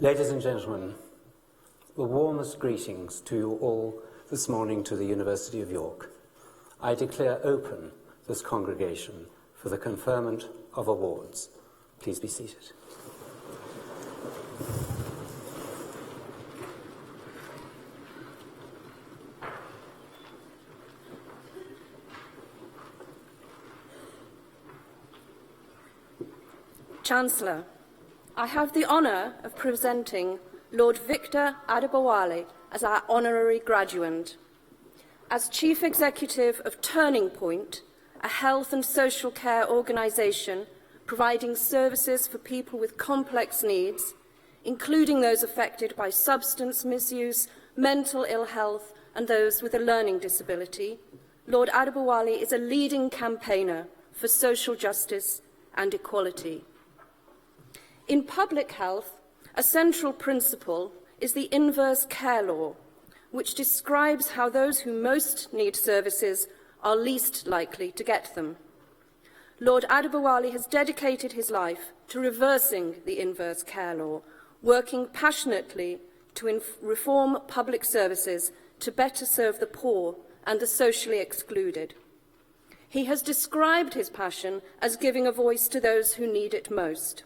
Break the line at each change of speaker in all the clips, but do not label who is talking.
Ladies and gentlemen, the warmest greetings to you all this morning to the University of York. I declare open this congregation for the conferment of awards. Please be seated.
Chancellor, I have the honour of presenting Lord Victor Adebowale as our honorary graduand. As Chief Executive of Turning Point, a health and social care organisation providing services for people with complex needs, including those affected by substance misuse, mental ill health and those with a learning disability, Lord Adebowale is a leading campaigner for social justice and equality. In public health, a central principle is the inverse care law, which describes how those who most need services are least likely to get them. Lord Adebowale has dedicated his life to reversing the inverse care law, working passionately to reform public services to better serve the poor and the socially excluded. He has described his passion as giving a voice to those who need it most.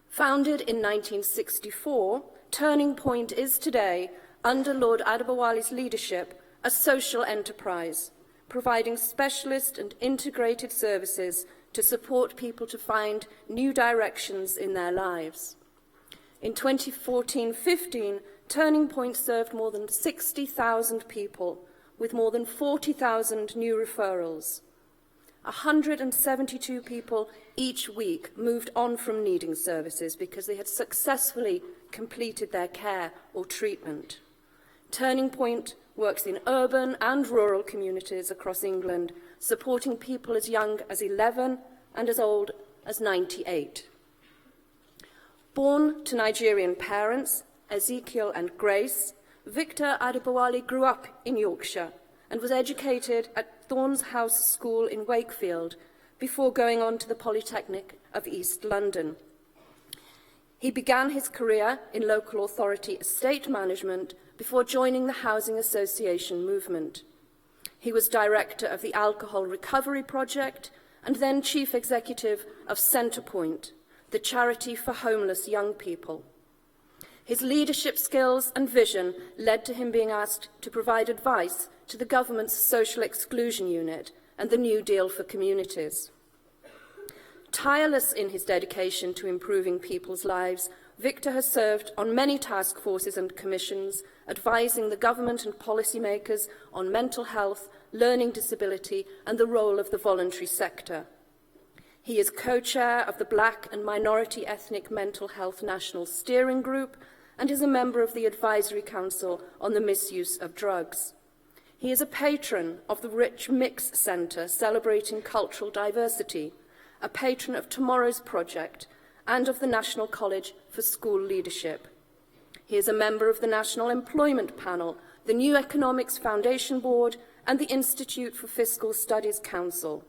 Founded in 1964, Turning Point is today, under Lord Adebowale's leadership, a social enterprise, providing specialist and integrated services to support people to find new directions in their lives. In 2014-15, Turning Point served more than 60,000 people, with more than 40,000 new referrals. 172 people each week moved on from needing services because they had successfully completed their care or treatment. Turning Point works in urban and rural communities across England, supporting people as young as 11 and as old as 98. Born to Nigerian parents, Ezekiel and Grace, Victor Adebowale grew up in Yorkshire and was educated at Thorns House School in Wakefield before going on to the Polytechnic of East London. He began his career in local authority estate management before joining the Housing Association movement. He was director of the Alcohol Recovery Project and then chief executive of Centrepoint, the charity for homeless young people. His leadership skills and vision led to him being asked to provide advice to the government's Social Exclusion Unit and the New Deal for Communities. Tireless in his dedication to improving people's lives, Victor has served on many task forces and commissions, advising the government and policymakers on mental health, learning disability and the role of the voluntary sector. He is co-chair of the Black and Minority Ethnic Mental Health National Steering Group and is a member of the Advisory Council on the Misuse of Drugs. He is a patron of the Rich Mix Centre celebrating cultural diversity, a patron of Tomorrow's Project and of the National College for School Leadership. He is a member of the National Employment Panel, the New Economics Foundation Board and the Institute for Fiscal Studies Council.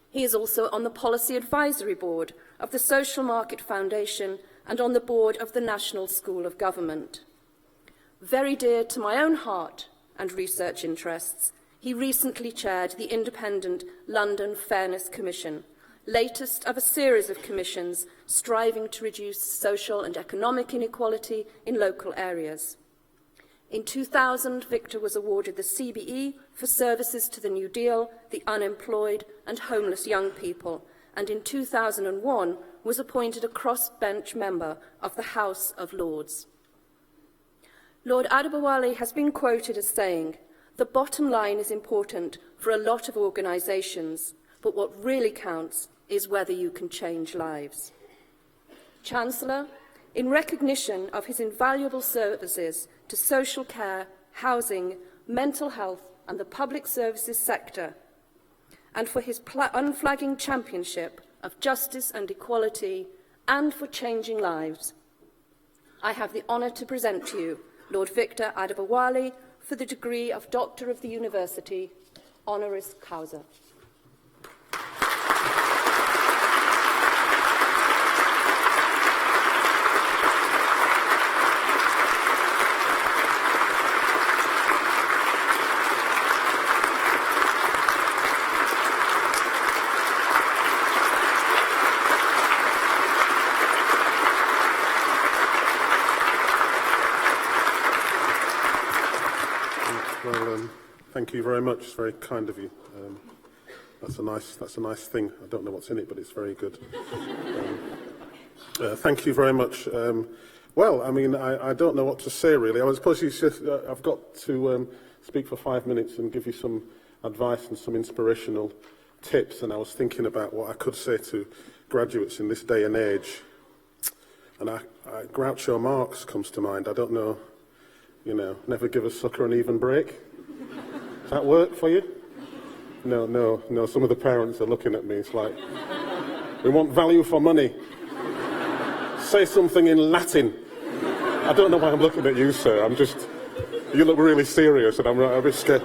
He is also on the Policy Advisory Board of the Social Market Foundation and on the board of the National School of Government. Very dear to my own heart and research interests, he recently chaired the independent London Fairness Commission, latest of a series of commissions striving to reduce social and economic inequality in local areas. In 2000, Victor was awarded the CBE for services to the New Deal, the unemployed and homeless young people, and in 2001 was appointed a cross-bench member of the House of Lords. Lord Adebowale has been quoted as saying, "The bottom line is important for a lot of organisations, but what really counts is whether you can change lives." Chancellor, in recognition of his invaluable services to social care, housing, mental health and the public services sector, and for his unflagging championship of justice and equality and for changing lives, I have the honour to present to you Lord Victor Adebowale for the degree of Doctor of the University, honoris causa.
Thank you very much. It's very kind of you. That's a nice thing. I don't know what's in it, but it's very good. Thank you very much. Well, I mean, I don't know what to say really. I suppose I've got to speak for 5 minutes and give you some advice and some inspirational tips. And I was thinking about what I could say to graduates in this day and age. And Groucho Marx comes to mind. I don't know, never give a sucker an even break. Does that work for you? No. Some of the parents are looking at me. It's like, we want value for money. Say something in Latin. I don't know why I'm looking at you, sir. You look really serious, and I'm a bit scared.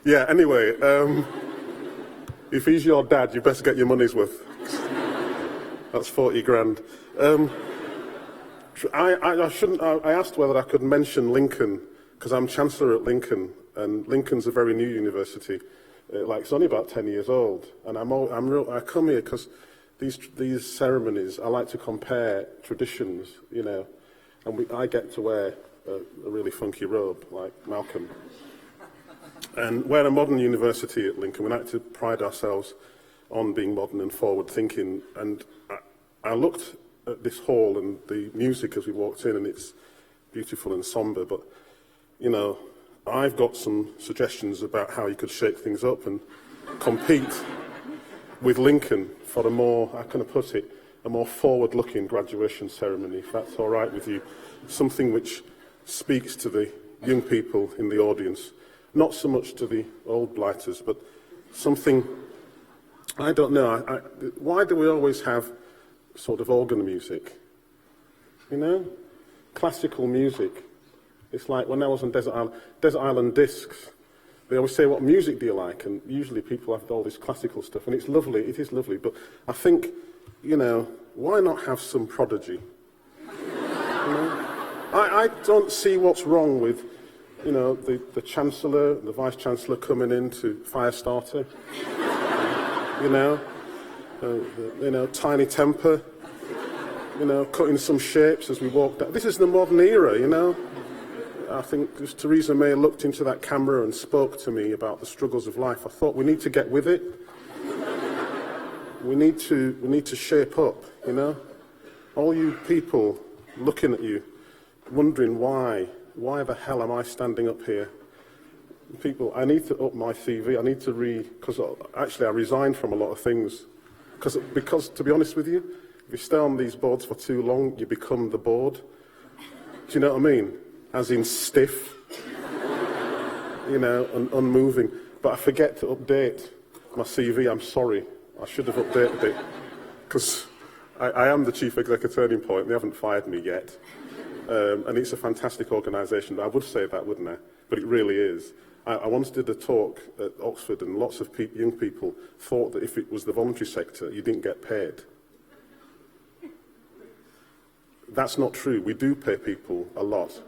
Yeah, anyway, if he's your dad, you best get your money's worth. That's 40 grand. I asked whether I could mention Lincoln, because I'm Chancellor at Lincoln, and Lincoln's a very new university. It's only about 10 years old, and I come here because these ceremonies, I like to compare traditions, and I get to wear a really funky robe, like Malcolm. And we're a modern university at Lincoln. We like to pride ourselves on being modern and forward-thinking. And I looked at this hall and the music as we walked in, and it's beautiful and somber. But, I've got some suggestions about how you could shake things up and compete with Lincoln for a more, how can I put it, a more forward-looking graduation ceremony, if that's all right with you. Something which speaks to the young people in the audience, not so much to the old blighters, but something, I don't know, why do we always have sort of organ music? Classical music. It's like when I was on Desert Island Discs, they always say, what music do you like? And usually people have all this classical stuff, and it's lovely, it is lovely, but I think, why not have some Prodigy? I don't see what's wrong with, the Chancellor, the Vice-Chancellor coming in to Firestarter, Tiny Temper, cutting some shapes as we walk down. This is the modern era, I think as Theresa May looked into that camera and spoke to me about the struggles of life, I thought we need to get with it. We need to shape up, All you people looking at you, wondering why the hell am I standing up here? People, I need to up my CV. I need to because actually I resigned from a lot of things. Because to be honest with you, if you stay on these boards for too long, you become the board. Do you know what I mean? As in stiff, and unmoving. But I forget to update my CV. I'm sorry. I should have updated it. Because I am the chief executive turning point. They haven't fired me yet. And it's a fantastic organisation. I would say that, wouldn't I? But it really is. I once did a talk at Oxford, and lots of young people thought that if it was the voluntary sector, you didn't get paid. That's not true. We do pay people a lot.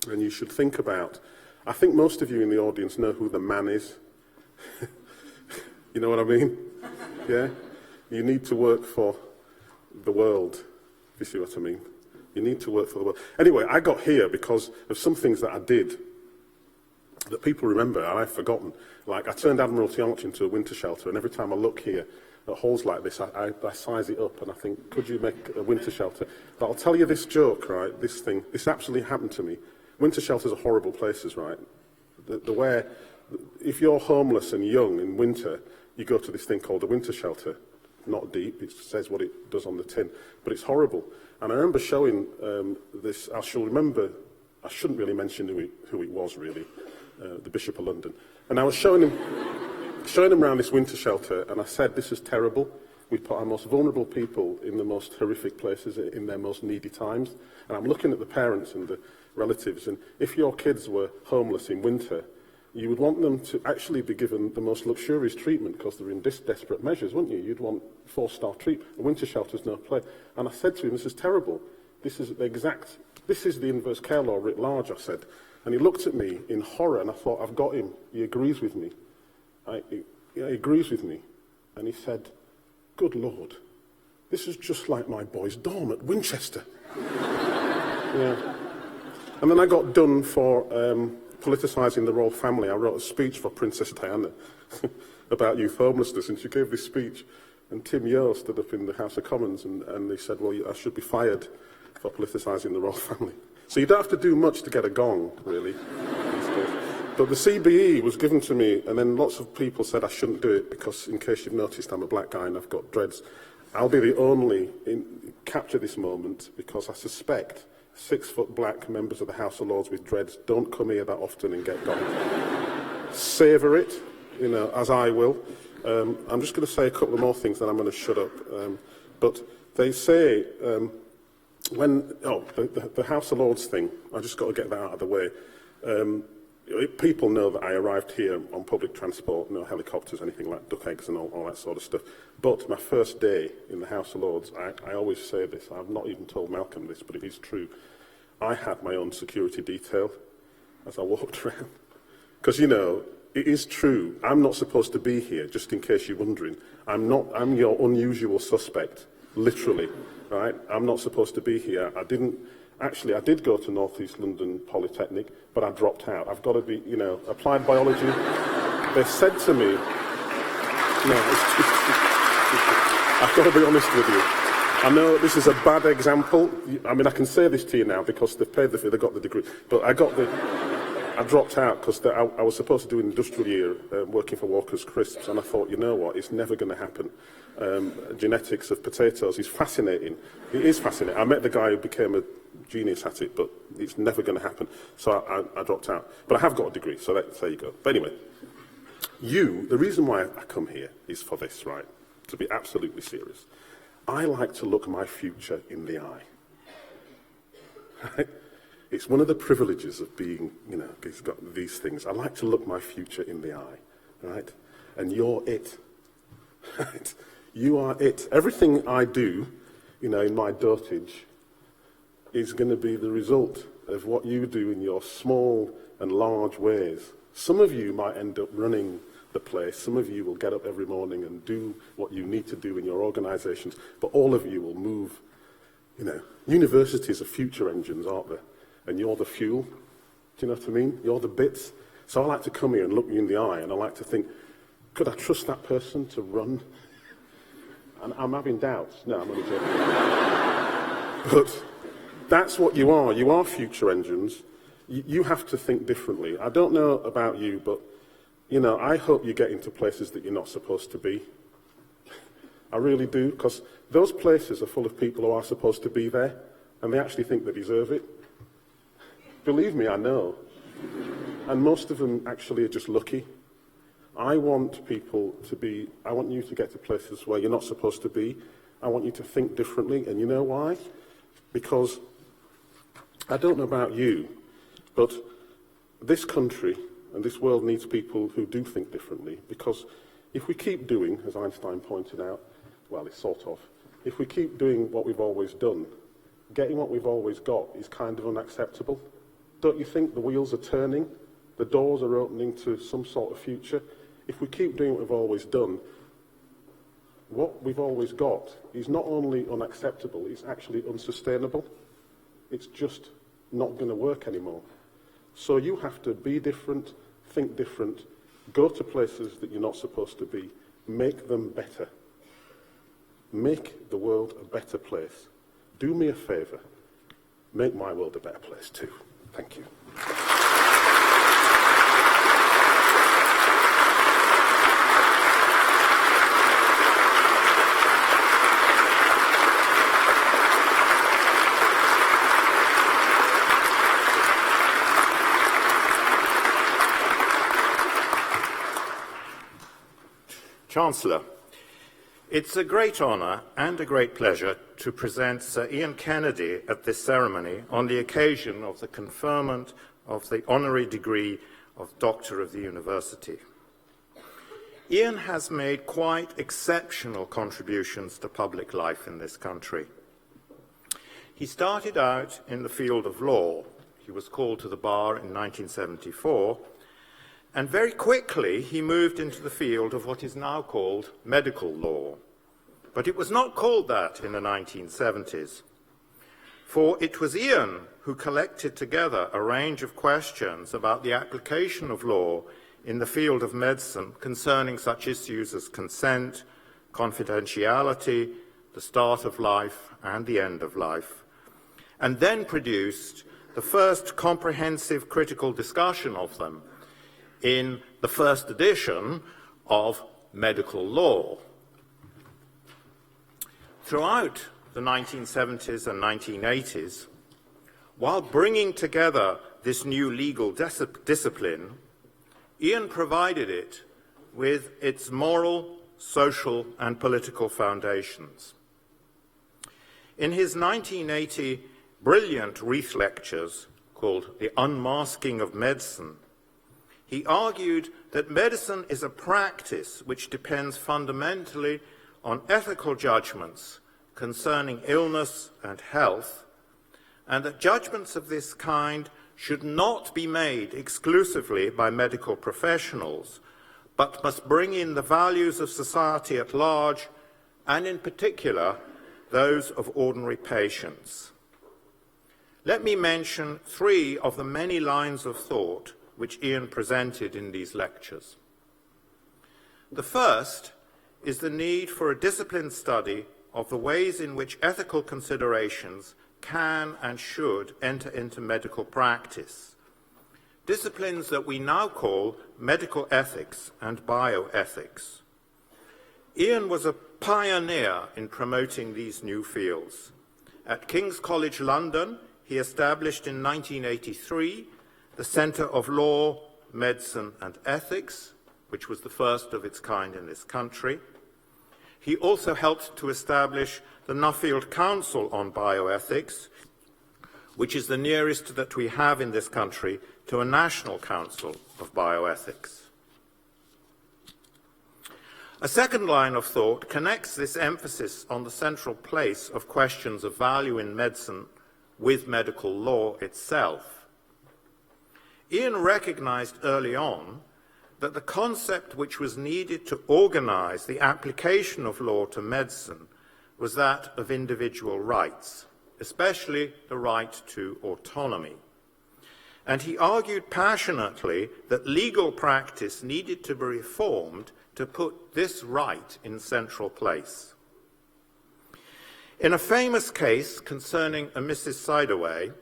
And you should think about, I think most of you in the audience know who the man is. You know what I mean? Yeah? You need to work for the world, if you see what I mean. You need to work for the world. Anyway, I got here because of some things that I did that people remember and I've forgotten. Like, I turned Admiralty Arch into a winter shelter, and every time I look here at halls like this, I size it up and I think, could you make a winter shelter? But I'll tell you this joke, right? This absolutely happened to me. Winter shelters are horrible places, right? If you're homeless and young in winter, you go to this thing called a winter shelter. Not deep, it says what it does on the tin, but it's horrible. And I remember showing this, I shouldn't really mention who it was really, the Bishop of London. And I was showing him around this winter shelter, and I said, this is terrible. We put our most vulnerable people in the most horrific places, in their most needy times. And I'm looking at the parents and the relatives, and if your kids were homeless in winter, you would want them to actually be given the most luxurious treatment because they're in desperate measures, wouldn't you? You'd want 4-star treatment. A winter shelter's no place. And I said to him, this is terrible. This is the inverse care law writ large, I said. And he looked at me in horror, and I thought, I've got him. He agrees with me. He agrees with me. And he said, good Lord, this is just like my boy's dorm at Winchester. Yeah. And then I got done for politicising the royal family. I wrote a speech for Princess Diana about youth homelessness, and she gave this speech, and Tim Yeo stood up in the House of Commons and they said, well, I should be fired for politicising the royal family. So you don't have to do much to get a gong, really. But the CBE was given to me, and then lots of people said I shouldn't do it because, in case you've noticed, I'm a black guy and I've got dreads. I'll be the only capture this moment because I suspect 6-foot black members of the House of Lords with dreads don't come here that often and get gong. Savour it, as I will. I'm just going to say a couple of more things, then I'm going to shut up. But they say the House of Lords thing, I just got to get that out of the way. People know that I arrived here on public transport, no helicopters, anything like duck eggs and all that sort of stuff. But my first day in the House of Lords, I always say this, I've not even told Malcolm this, but it is true. I had my own security detail as I walked around. Because, it is true, I'm not supposed to be here, just in case you're wondering. I'm your unusual suspect, literally, right? I'm not supposed to be here. Actually, I did go to North East London Polytechnic, but I dropped out. I've got to be, applied biology. They said to me, I've got to be honest with you. I know this is a bad example. I mean, I can say this to you now because they've paid the fee, they got the degree. But I dropped out because I was supposed to do an industrial year working for Walker's Crisps, and I thought, you know what, it's never going to happen. Genetics of potatoes is fascinating. It is fascinating. I met the guy who became a genius at it, but it's never going to happen. So I dropped out. But I have got a degree, so there you go. But anyway, the reason why I come here is for this, right? To be absolutely serious. I like to look my future in the eye. Right? It's one of the privileges of being, it's got these things. I like to look my future in the eye, right? And you're it. Right? You are it. Everything I do, in my dotage, is going to be the result of what you do in your small and large ways. Some of you might end up running the place. Some of you will get up every morning and do what you need to do in your organisations, but all of you will move. Universities are future engines, aren't they? And you're the fuel. Do you know what I mean? You're the bits. So I like to come here and look you in the eye, and I like to think, could I trust that person to run? And I'm having doubts. No, I'm only joking. But that's what you are. You are future engines. You have to think differently. I don't know about you, but, I hope you get into places that you're not supposed to be. I really do, because those places are full of people who are supposed to be there, and they actually think they deserve it. Believe me, I know. And most of them actually are just lucky. I want you to get to places where you're not supposed to be. I want you to think differently. And you know why? Because I don't know about you, but this country and this world needs people who do think differently. Because if we keep doing, as Einstein pointed out, well, it's sort of, if we keep doing what we've always done, getting what we've always got is kind of unacceptable. Don't you think the wheels are turning? The doors are opening to some sort of future? If we keep doing what we've always done, what we've always got is not only unacceptable, it's actually unsustainable. It's just not going to work anymore. So you have to be different, think different, go to places that you're not supposed to be, make them better. Make the world a better place. Do me a favour, make my world a better place too. Thank you.
Chancellor, it's a great honour and a great pleasure to present Sir Ian Kennedy at this ceremony on the occasion of the conferment of the honorary degree of Doctor of the University. Ian has made quite exceptional contributions to public life in this country. He started out in the field of law. He was called to the bar in 1974, and very quickly he moved into the field of what is now called medical law. But it was not called that in the 1970s. For it was Ian who collected together a range of questions about the application of law in the field of medicine concerning such issues as consent, confidentiality, the start of life and the end of life, and then produced the first comprehensive critical discussion of them in the first edition of Medical Law. Throughout the 1970s and 1980s, while bringing together this new legal discipline, Ian provided it with its moral, social, and political foundations. In his 1980 brilliant Wreath lectures called The Unmasking of Medicine, he argued that medicine is a practice which depends fundamentally on ethical judgments concerning illness and health, and that judgments of this kind should not be made exclusively by medical professionals, but must bring in the values of society at large, and in particular, those of ordinary patients. Let me mention three of the many lines of thought which Ian presented in these lectures. The first is the need for a disciplined study of the ways in which ethical considerations can and should enter into medical practice, disciplines that we now call medical ethics and bioethics. Ian was a pioneer in promoting these new fields. At King's College London, he established in 1983 the Centre of Law, Medicine and Ethics, which was the first of its kind in this country. He also helped to establish the Nuffield Council on Bioethics, which is the nearest that we have in this country to a national council of bioethics. A second line of thought connects this emphasis on the central place of questions of value in medicine with medical law itself. Ian recognized early on that the concept which was needed to organize the application of law to medicine was that of individual rights, especially the right to autonomy. And he argued passionately that legal practice needed to be reformed to put this right in central place. In a famous case concerning a Mrs. Sidaway,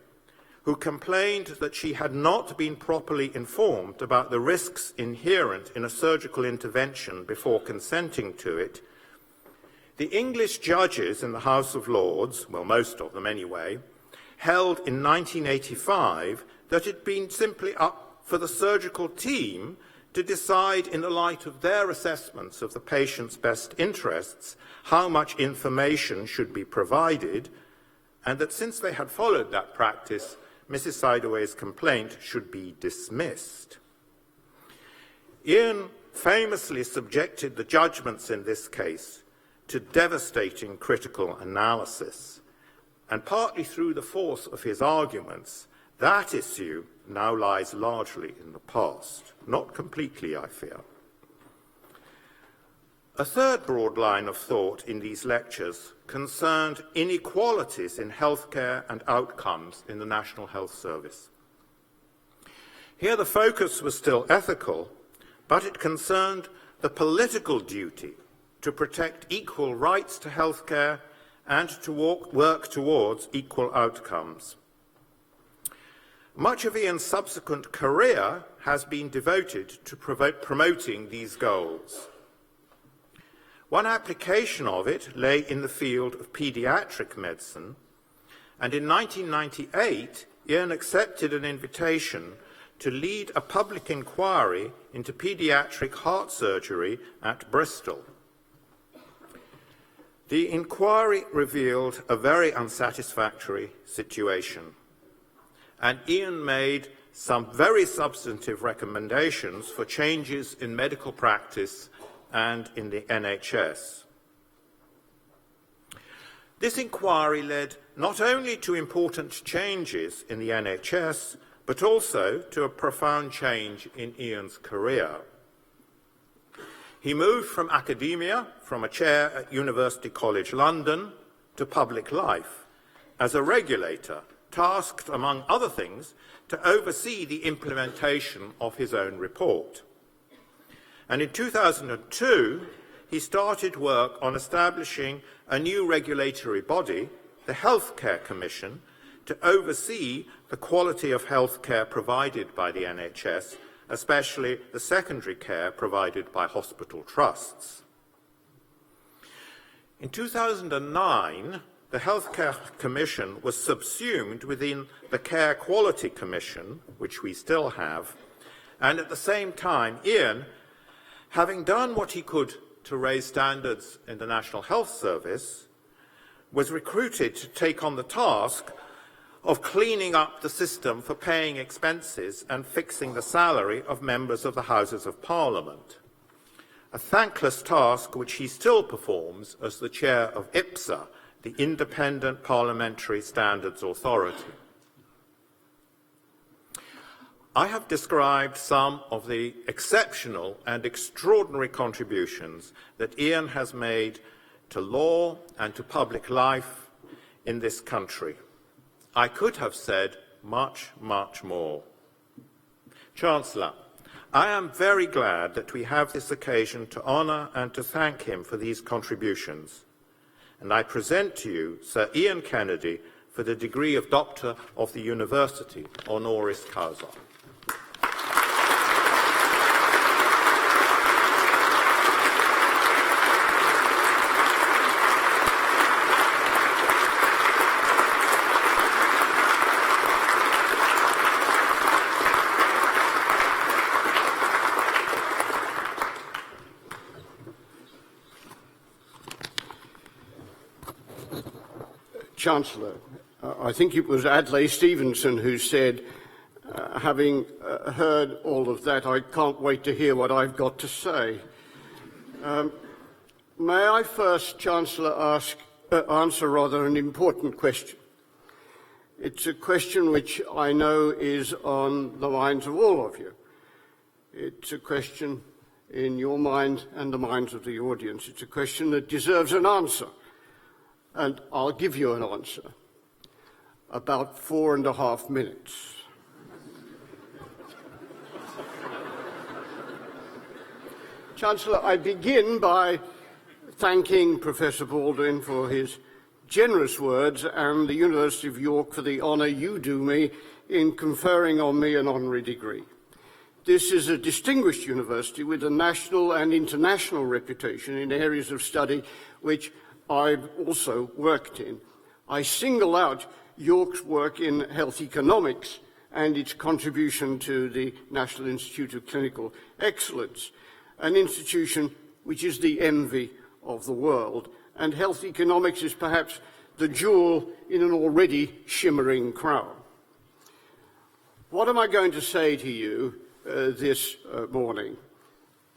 who complained that she had not been properly informed about the risks inherent in a surgical intervention before consenting to it, the English judges in the House of Lords, well, most of them anyway, held in 1985 that it had been simply up for the surgical team to decide, in the light of their assessments of the patient's best interests, how much information should be provided, and that since they had followed that practice, Mrs. Sidaway's complaint should be dismissed. Ian famously subjected the judgments in this case to devastating critical analysis, and partly through the force of his arguments, that issue now lies largely in the past, not completely, I fear. A third broad line of thought in these lectures concerned inequalities in healthcare and outcomes in the National Health Service. Here the focus was still ethical, but it concerned the political duty to protect equal rights to healthcare and to work towards equal outcomes. Much of Ian's subsequent career has been devoted to promoting these goals. One application of it lay in the field of pediatric medicine, and in 1998, Ian accepted an invitation to lead a public inquiry into pediatric heart surgery at Bristol. The inquiry revealed a very unsatisfactory situation, and Ian made some very substantive recommendations for changes in medical practice and in the NHS. This inquiry led not only to important changes in the NHS, but also to a profound change in Ian's career. He moved from academia, from a chair at University College London, to public life, as a regulator, tasked, among other things, to oversee the implementation of his own report. And in 2002, he started work on establishing a new regulatory body, the Healthcare Commission, to oversee the quality of healthcare provided by the NHS, especially the secondary care provided by hospital trusts. In 2009, the Healthcare Commission was subsumed within the Care Quality Commission, which we still have, and at the same time, Ian, having done what he could to raise standards in the National Health Service, was recruited to take on the task of cleaning up the system for paying expenses and fixing the salary of members of the Houses of Parliament, a thankless task which he still performs as the chair of IPSA, the Independent Parliamentary Standards Authority. I have described some of the exceptional and extraordinary contributions that Ian has made to law and to public life in this country. I could have said much, much more. Chancellor, I am very glad that we have this occasion to honour and to thank him for these contributions, and I present to you Sir Ian Kennedy for the degree of Doctor of the University, honoris causa.
Chancellor, I think it was Adlai Stevenson who said, having heard all of that, I can't wait to hear what I've got to say. May I first, Chancellor, answer an important question. It's a question which I know is on the minds of all of you. It's a question in your mind and the minds of the audience. It's a question that deserves an answer. And I'll give you an answer. About 4.5 minutes. Chancellor, I begin by thanking Professor Baldwin for his generous words and the University of York for the honour you do me in conferring on me an honorary degree. This is a distinguished university with a national and international reputation in areas of study which I've also worked in. I single out York's work in health economics and its contribution to the National Institute of Clinical Excellence, an institution which is the envy of the world, and health economics is perhaps the jewel in an already shimmering crown. What am I going to say to you this morning?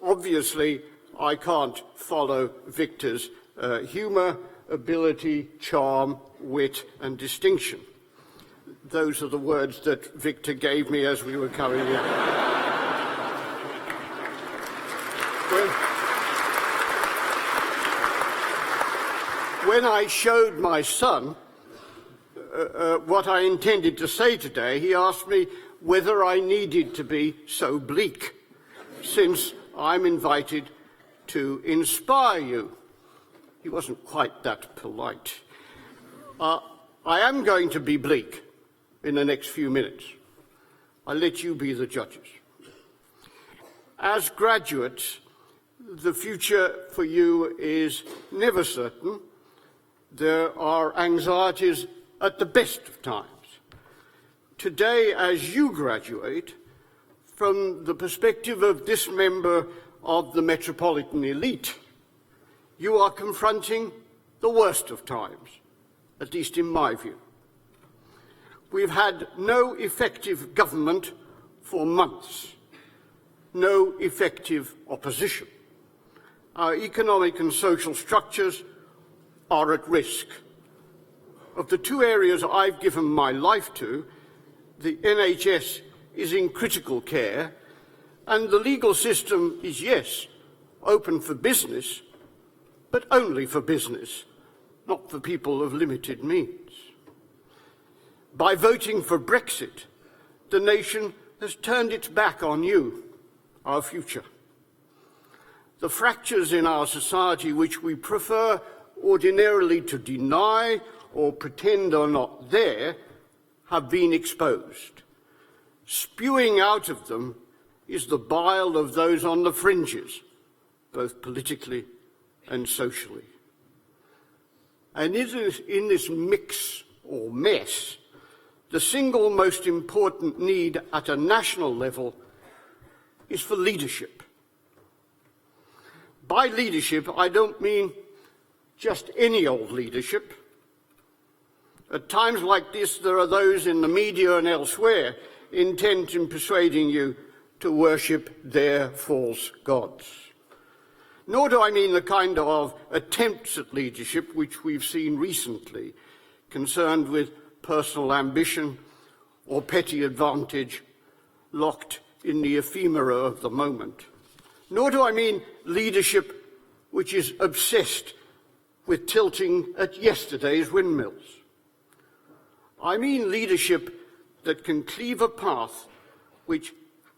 Obviously, I can't follow Victor's humour, ability, charm, wit and distinction. Those are the words that Victor gave me as we were coming in. When I showed my son what I intended to say today, he asked me whether I needed to be so bleak, since I'm invited to inspire you. He wasn't quite that polite. I am going to be bleak in the next few minutes. I'll let you be the judges. As graduates, the future for you is never certain. There are anxieties at the best of times. Today, as you graduate, from the perspective of this member of the metropolitan elite, you are confronting the worst of times, at least in my view. We've had no effective government for months, no effective opposition. Our economic and social structures are at risk. Of the two areas I've given my life to, the NHS is in critical care, and the legal system is, yes, open for business, but only for business, not for people of limited means. By voting for Brexit, the nation has turned its back on you, our future. The fractures in our society, which we prefer ordinarily to deny or pretend are not there, have been exposed. Spewing out of them is the bile of those on the fringes, both politically and socially. And in this mix or mess, the single most important need at a national level is for leadership. By leadership, I don't mean just any old leadership. At times like this, there are those in the media and elsewhere intent in persuading you to worship their false gods. Nor do I mean the kind of attempts at leadership which we've seen recently, concerned with personal ambition or petty advantage, locked in the ephemera of the moment. Nor do I mean leadership which is obsessed with tilting at yesterday's windmills. I mean leadership that can cleave a path which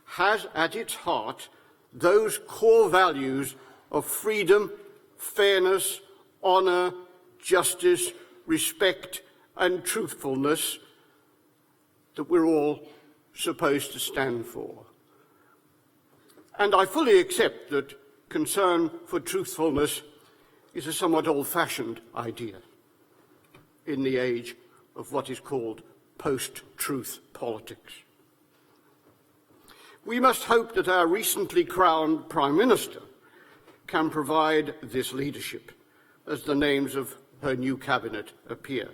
has at its heart those core values of freedom, fairness, honour, justice, respect, and truthfulness that we're all supposed to stand for. And I fully accept that concern for truthfulness is a somewhat old-fashioned idea in the age of what is called post-truth politics. We must hope that our recently crowned Prime Minister can provide this leadership as the names of her new cabinet appear.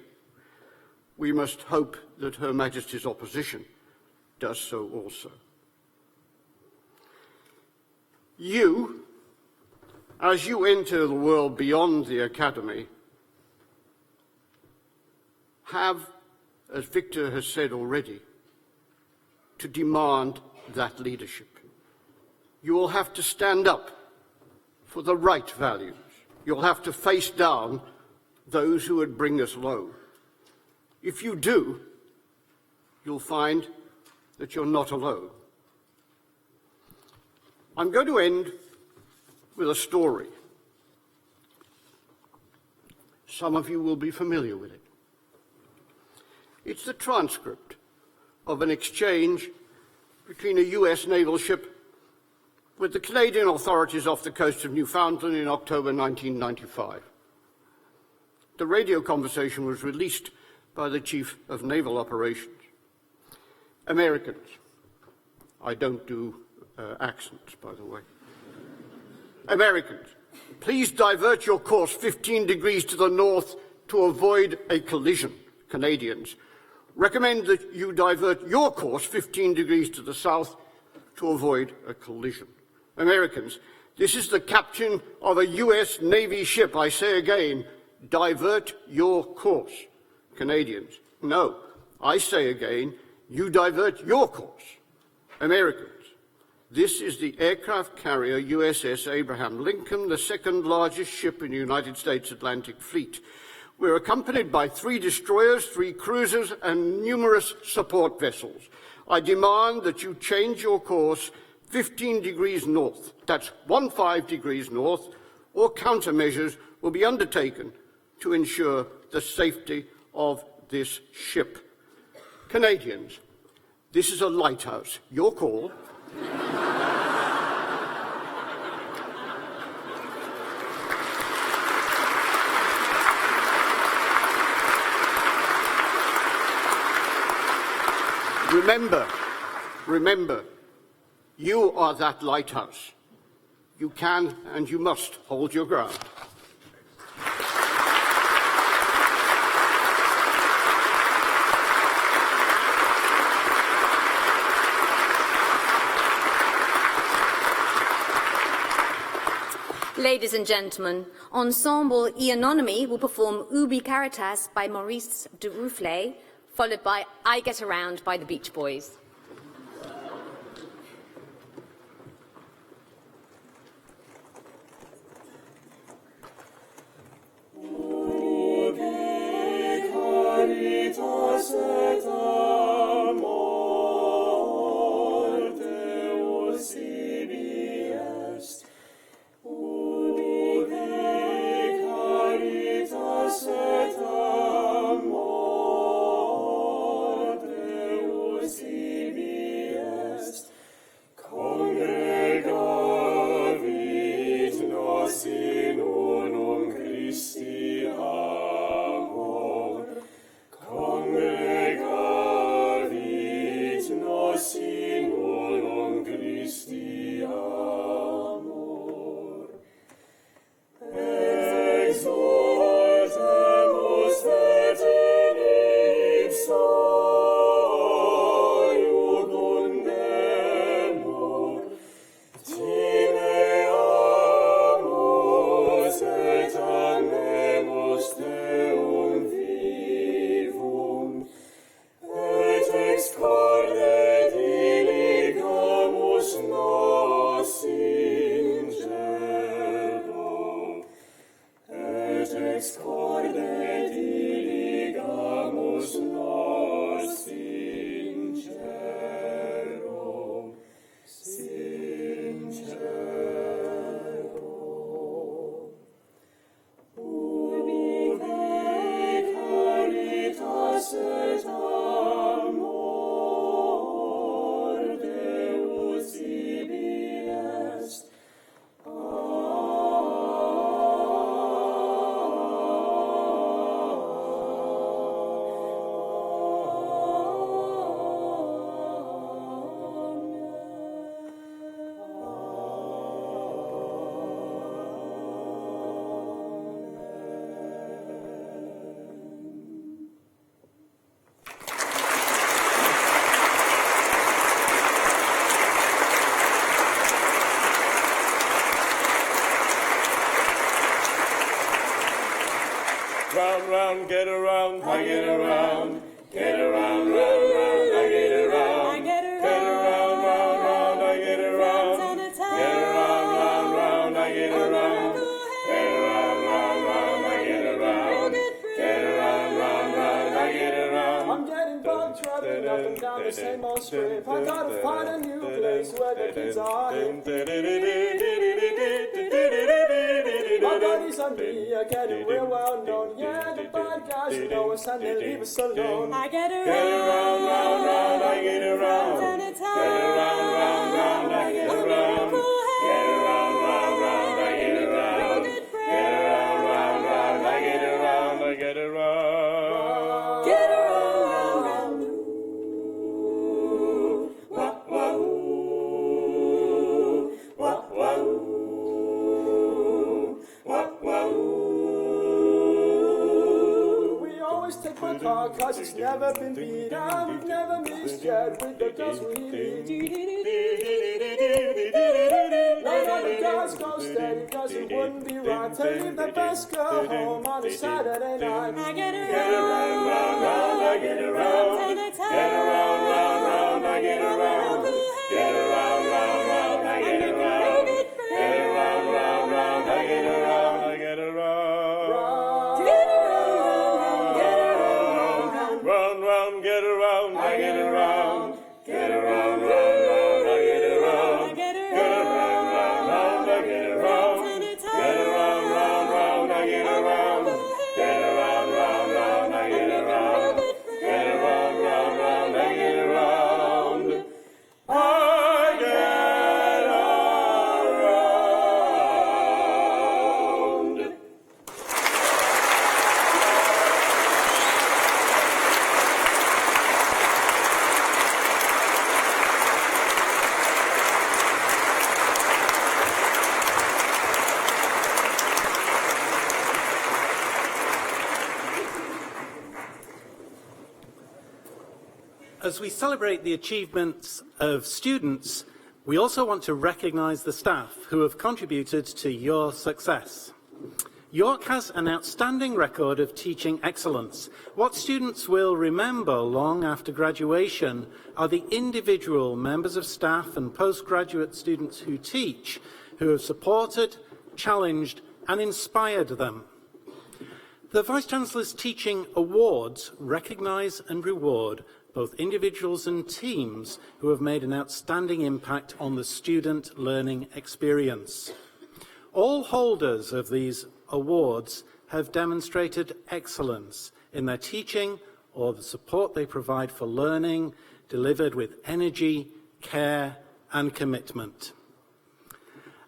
We must hope that Her Majesty's opposition does so also. You, as you enter the world beyond the Academy, have, as Victor has said already, to demand that leadership. You will have to stand up for the right values. You'll have to face down those who would bring us low. If you do, you'll find that you're not alone. I'm going to end with a story. Some of you will be familiar with it. It's the transcript of an exchange between a US naval ship with the Canadian authorities off the coast of Newfoundland in October 1995. The radio conversation was released by the Chief of Naval Operations. Americans, I don't do accents, by the way. Americans, please divert your course 15 degrees to the north to avoid a collision. Canadians, recommend that you divert your course 15 degrees to the south to avoid a collision. Americans, this is the captain of a US Navy ship. I say again, divert your course. Canadians, no, I say again, you divert your course. Americans, this is the aircraft carrier USS Abraham Lincoln, the second largest ship in the United States Atlantic Fleet. We're accompanied by 3 destroyers, 3 cruisers, and numerous support vessels. I demand that you change your course 15 degrees north, that's 15 degrees north, or countermeasures will be undertaken to ensure the safety of this ship. Canadians, this is a lighthouse. Your call. Remember, you are that lighthouse. You can and you must hold your ground.
Ladies and gentlemen, Ensemble Eonomy will perform Ubi Caritas by Maurice de Rufflet, followed by I Get Around by the Beach Boys.
Ubi Caritas et Lex corde diligamus nos sincero, sincero. Ubi caritas et amor Deus ibi est.
Round, round, get around, I get around, get around, round, round, I get around, get around, round, round, I get around, get around, round, round, I get around, get around, round, round, I get around, get around, round, round, I get around.
I'm getting bugged traveling up and down the same old strip. I gotta find a new place where the kids are hip. My buddies and me are getting real well known. Yeah, the bad guys who know us and they leave us alone.
I get around, round, round, I get around, get around, round, round, I get around, get around, round, round, I get around, get around, round, round, I get around, I get around, get around, round, round, wah, wah, wah, wah, wah, wah.
We always take my car cause it's never been beat and we've never missed yet with the girls we meet. None of the girls go steady cause it wouldn't be right to leave the best girl home on a Saturday night.
I get around, round, round, I get around, get around, round, round, I get around, get around, round, round, I get around, get around, round, round, I get around, I get around, get around, get around, round, round, get around, I get around, get around, round, round, I get around, get around, round, round, I get around, get around, round, round, I get around, get around, round, round, I get around, get around, round, round, I get around, I get around.
As we celebrate the achievements of students, we also want to recognise the staff who have contributed to your success. York has an outstanding record of teaching excellence. What students will remember long after graduation are the individual members of staff and postgraduate students who teach, who have supported, challenged and inspired them. The Vice-Chancellor's Teaching Awards recognise and reward both individuals and teams who have made an outstanding impact on the student learning experience. All holders of these awards have demonstrated excellence in their teaching or the support they provide for learning, delivered with energy, care and commitment.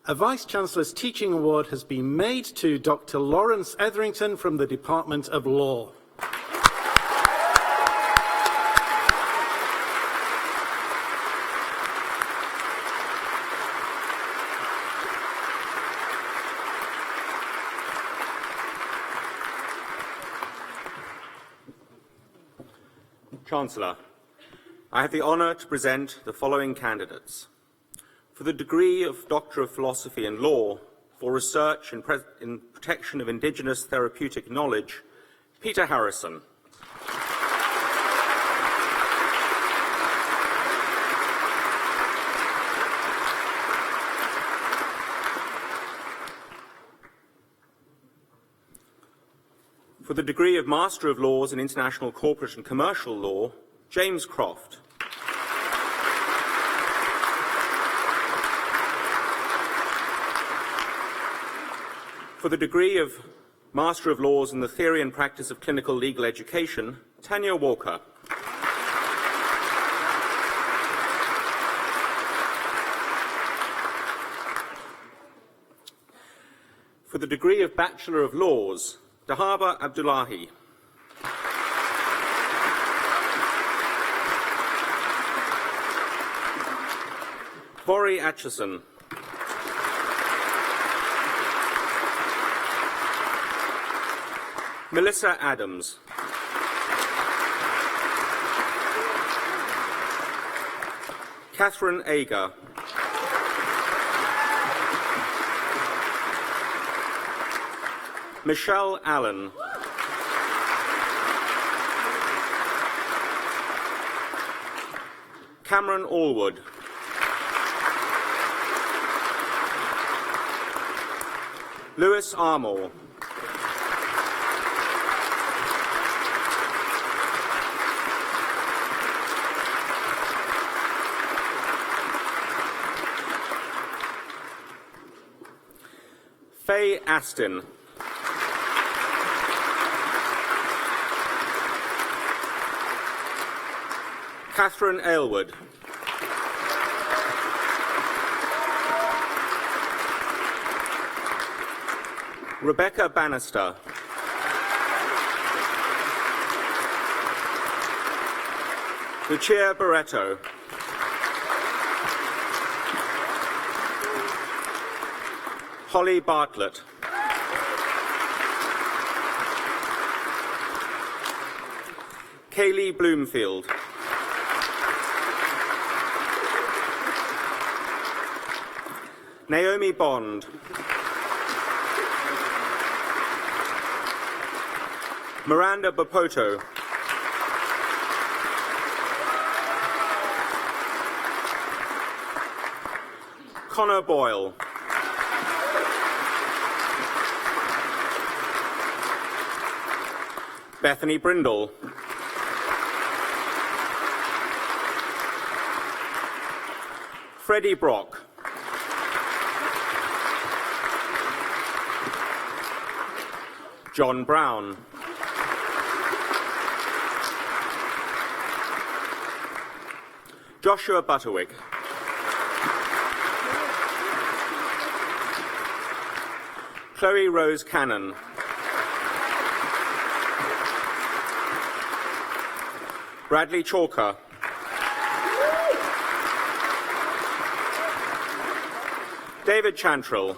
A Vice-Chancellor's Teaching Award has been made to Dr. Lawrence Etherington from the Department of Law.
Chancellor, I have the honour to present the following candidates. For the degree of Doctor of Philosophy and Law, for research in protection of Indigenous therapeutic knowledge, Peter Harrison. For the degree of Master of Laws in International Corporate and Commercial Law, James Croft. For the degree of Master of Laws in the Theory and Practice of Clinical Legal Education, Tanya Walker. For the degree of Bachelor of Laws, Dahaba Abdullahi. Bori Atchison. Melissa Adams. Catherine Ager. Michelle Allen. Cameron Allwood. Lewis Armour. Faye Astin. Catherine Aylward. Rebecca Bannister. Lucia Barretto. Holly Bartlett. Kaylee Bloomfield. Naomi Bond. Miranda Bopoto. Connor Boyle. Bethany Brindle. Freddie Brock. John Brown. Joshua Butterwick. Chloe Rose Cannon. Bradley Chalker. David Chantrell.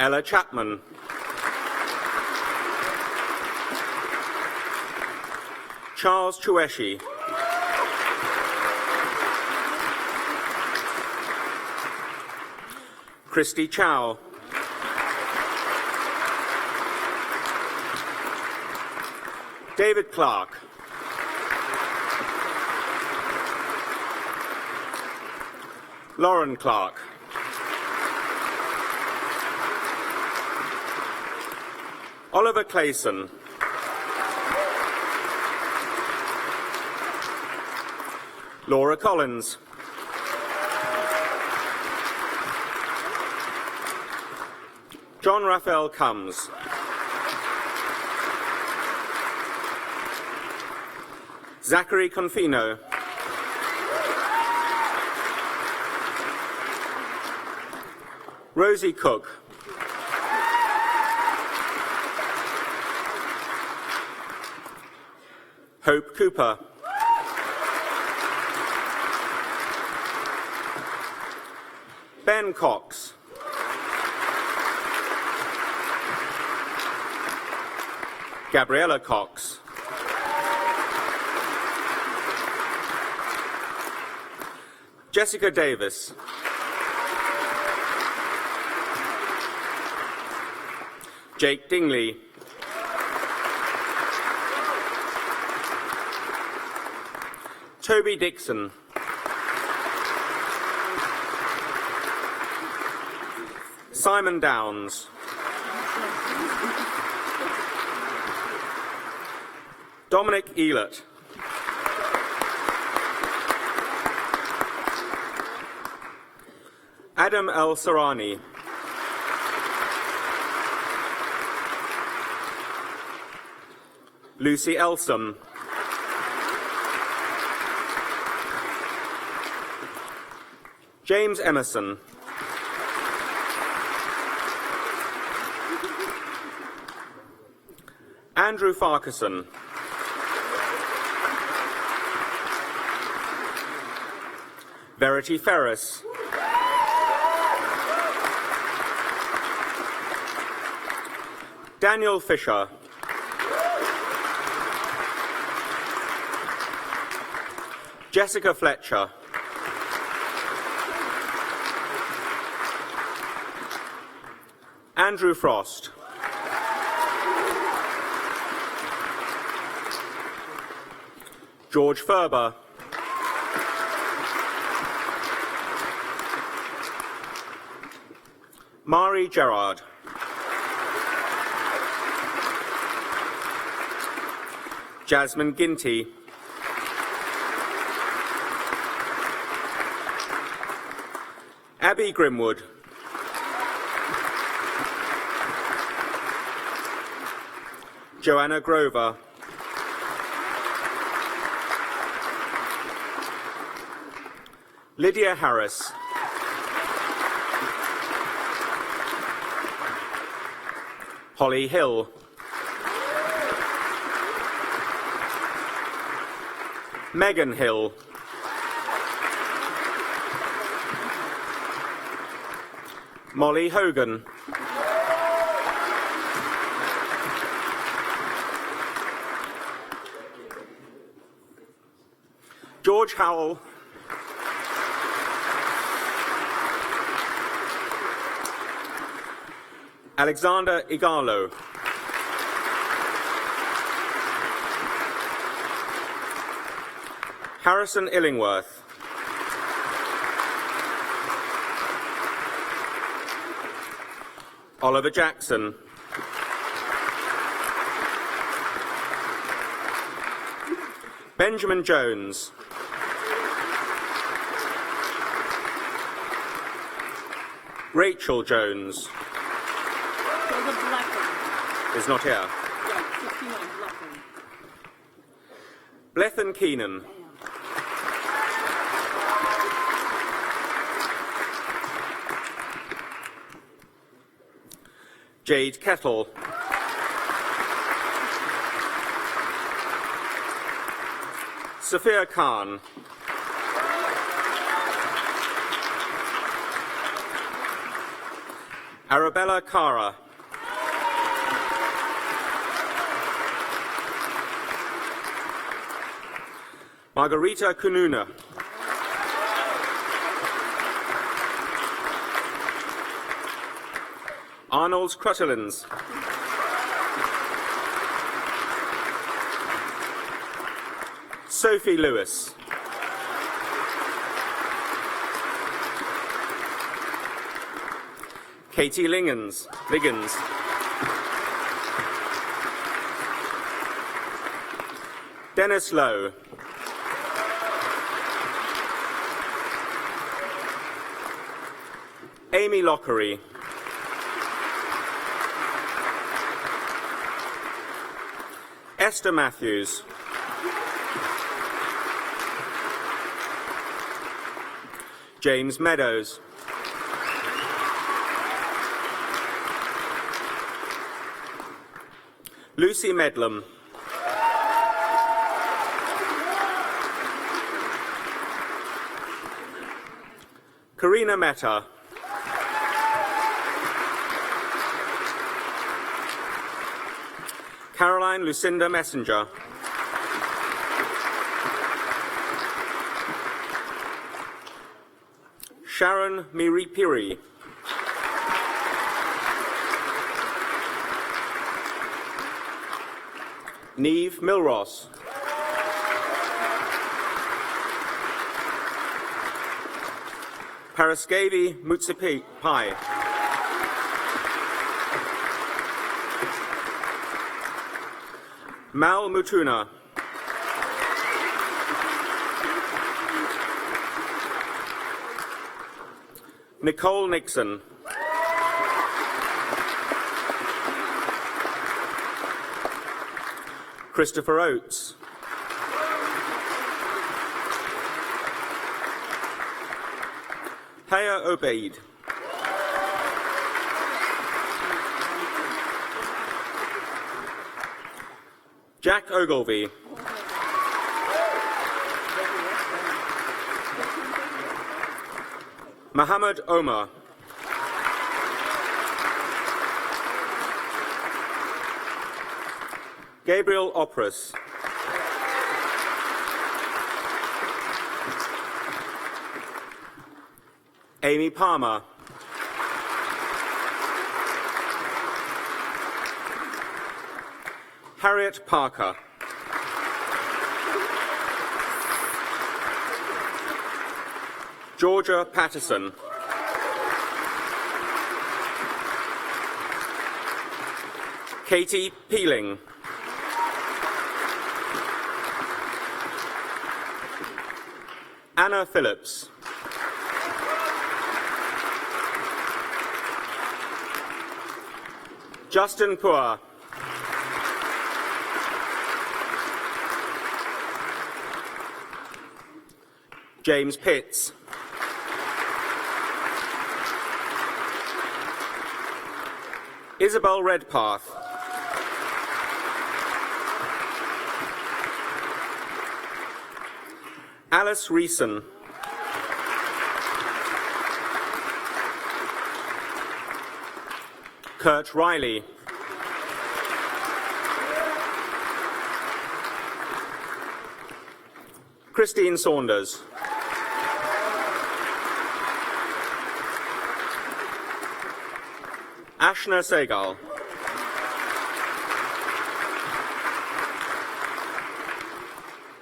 Ella Chapman. Charles Chueshi. Christy Chow. David Clark. Lauren Clark. Oliver Clayson. Laura Collins. John Raphael Combs. Zachary Confino. Rosie Cook. Hope Cooper. Ben Cox. Gabriella Cox. Jessica Davis. Jake Dingley. Toby Dixon. Simon Downs. Dominic Elert. Adam El-Sarani. Lucy Elsom. James Emerson. Andrew Farquharson. Verity Ferris. Daniel Fisher. Jessica Fletcher. Andrew Frost. George Ferber. Mari Gerard. Jasmine Ginty. Abby Grimwood. Joanna Grover. Lydia Harris. Holly Hill. Megan Hill. Molly Hogan. George Howell. Alexander Igalo. Harrison Illingworth. Oliver Jackson. Benjamin Jones. Rachel Jones. Is not here. Blethen Keenan. Jade Kettle. Sophia Khan. Arabella Cara. Margarita Kununa. Arnold Crutelins. Sophie Lewis. Katie Liggins. Dennis Lowe. Amy Lockery. Esther Matthews. James Meadows. Lucy Medlam. Karina Mehta. Caroline Lucinda Messenger. Sharon Miripiri. Neve Milross. Paraskevi Mutsipai. Mal Mutuna. Nicole Nixon. Christopher Oates. Haya Obeid. Jack Ogilvie. Mohammed Omar. Gabriel Opris. Amy Palmer. Harriet Parker. Georgia Patterson. Katie Peeling. Anna Phillips. Justin Poor. James Pitts. Isabel Redpath. Alice Reeson. Kurt Riley. Christine Saunders. Ashna Segal.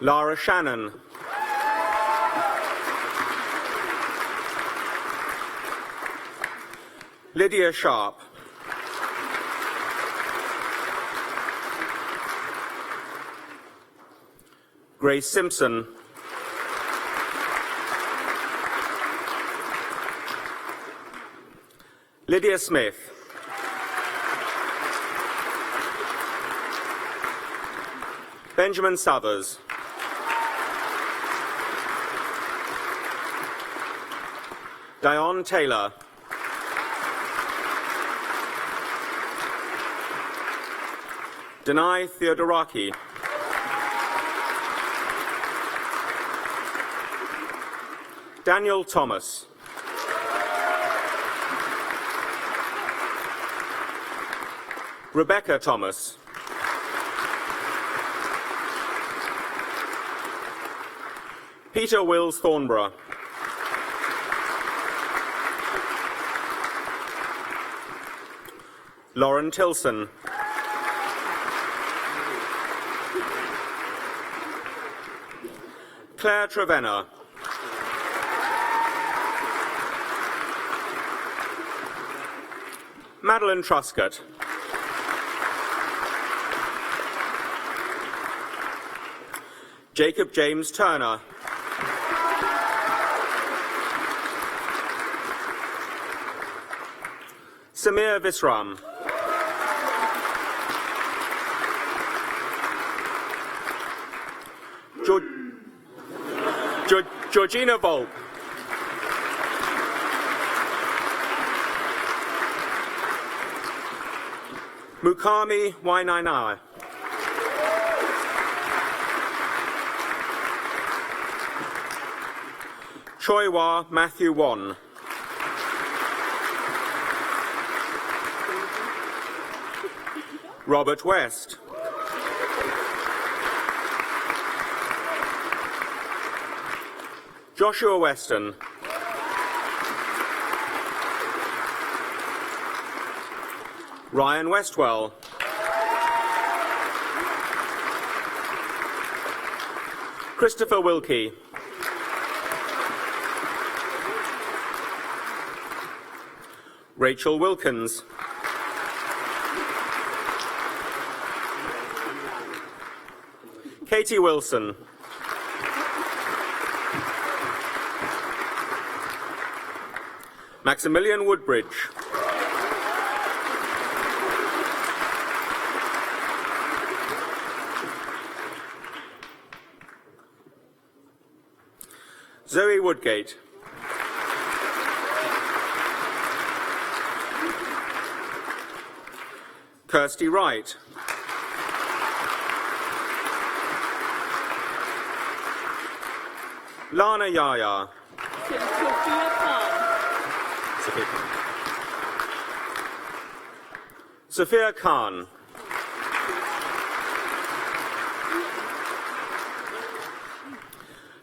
Lara Shannon. Lydia Sharp. Grace Simpson. Lydia Smith. Benjamin Southers. Dion Taylor. Denai Theodoraki. Daniel Thomas. Rebecca Thomas. Peter Wills Thornborough. Lauren Tilson. Claire Trevenna. Madeline Truscott. Jacob James Turner. Samir Visram. Georgina Volk. Mukami Wainaina. Choiwa Matthew Won. Robert West. Joshua Weston. Ryan Westwell. Christopher Wilkie. Rachel Wilkins. Katie Wilson. Maximilian Woodbridge. Zoe Woodgate. Kirsty Wright. Lana Yaya. Sophia Khan.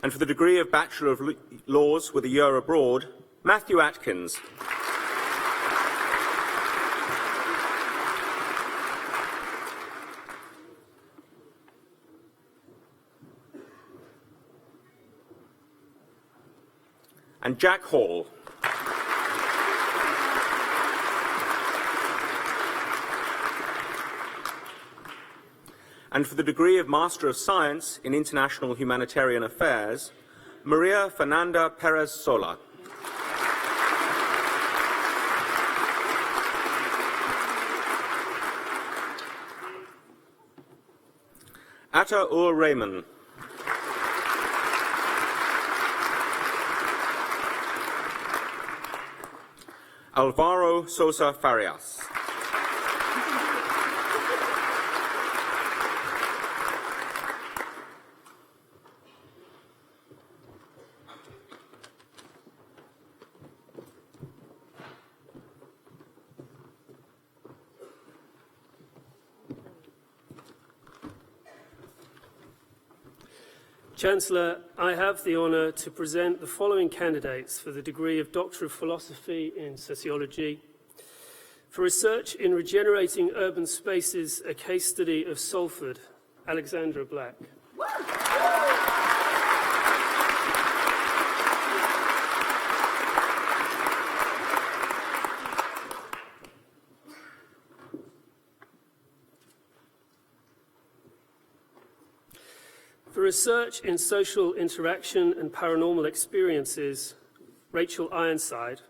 And for the degree of Bachelor of Laws with a year abroad, Matthew Atkins. And Jack Hall. And for the degree of Master of Science in International Humanitarian Affairs, Maria Fernanda Perez Sola. Atta Ur Rahman. Alvaro Sosa Farias.
Chancellor, I have the honour to present the following candidates for the degree of Doctor of Philosophy in Sociology. For research in regenerating urban spaces, a case study of Salford, Alexandra Black. For research in social interaction and paranormal experiences, Rachel Ironside.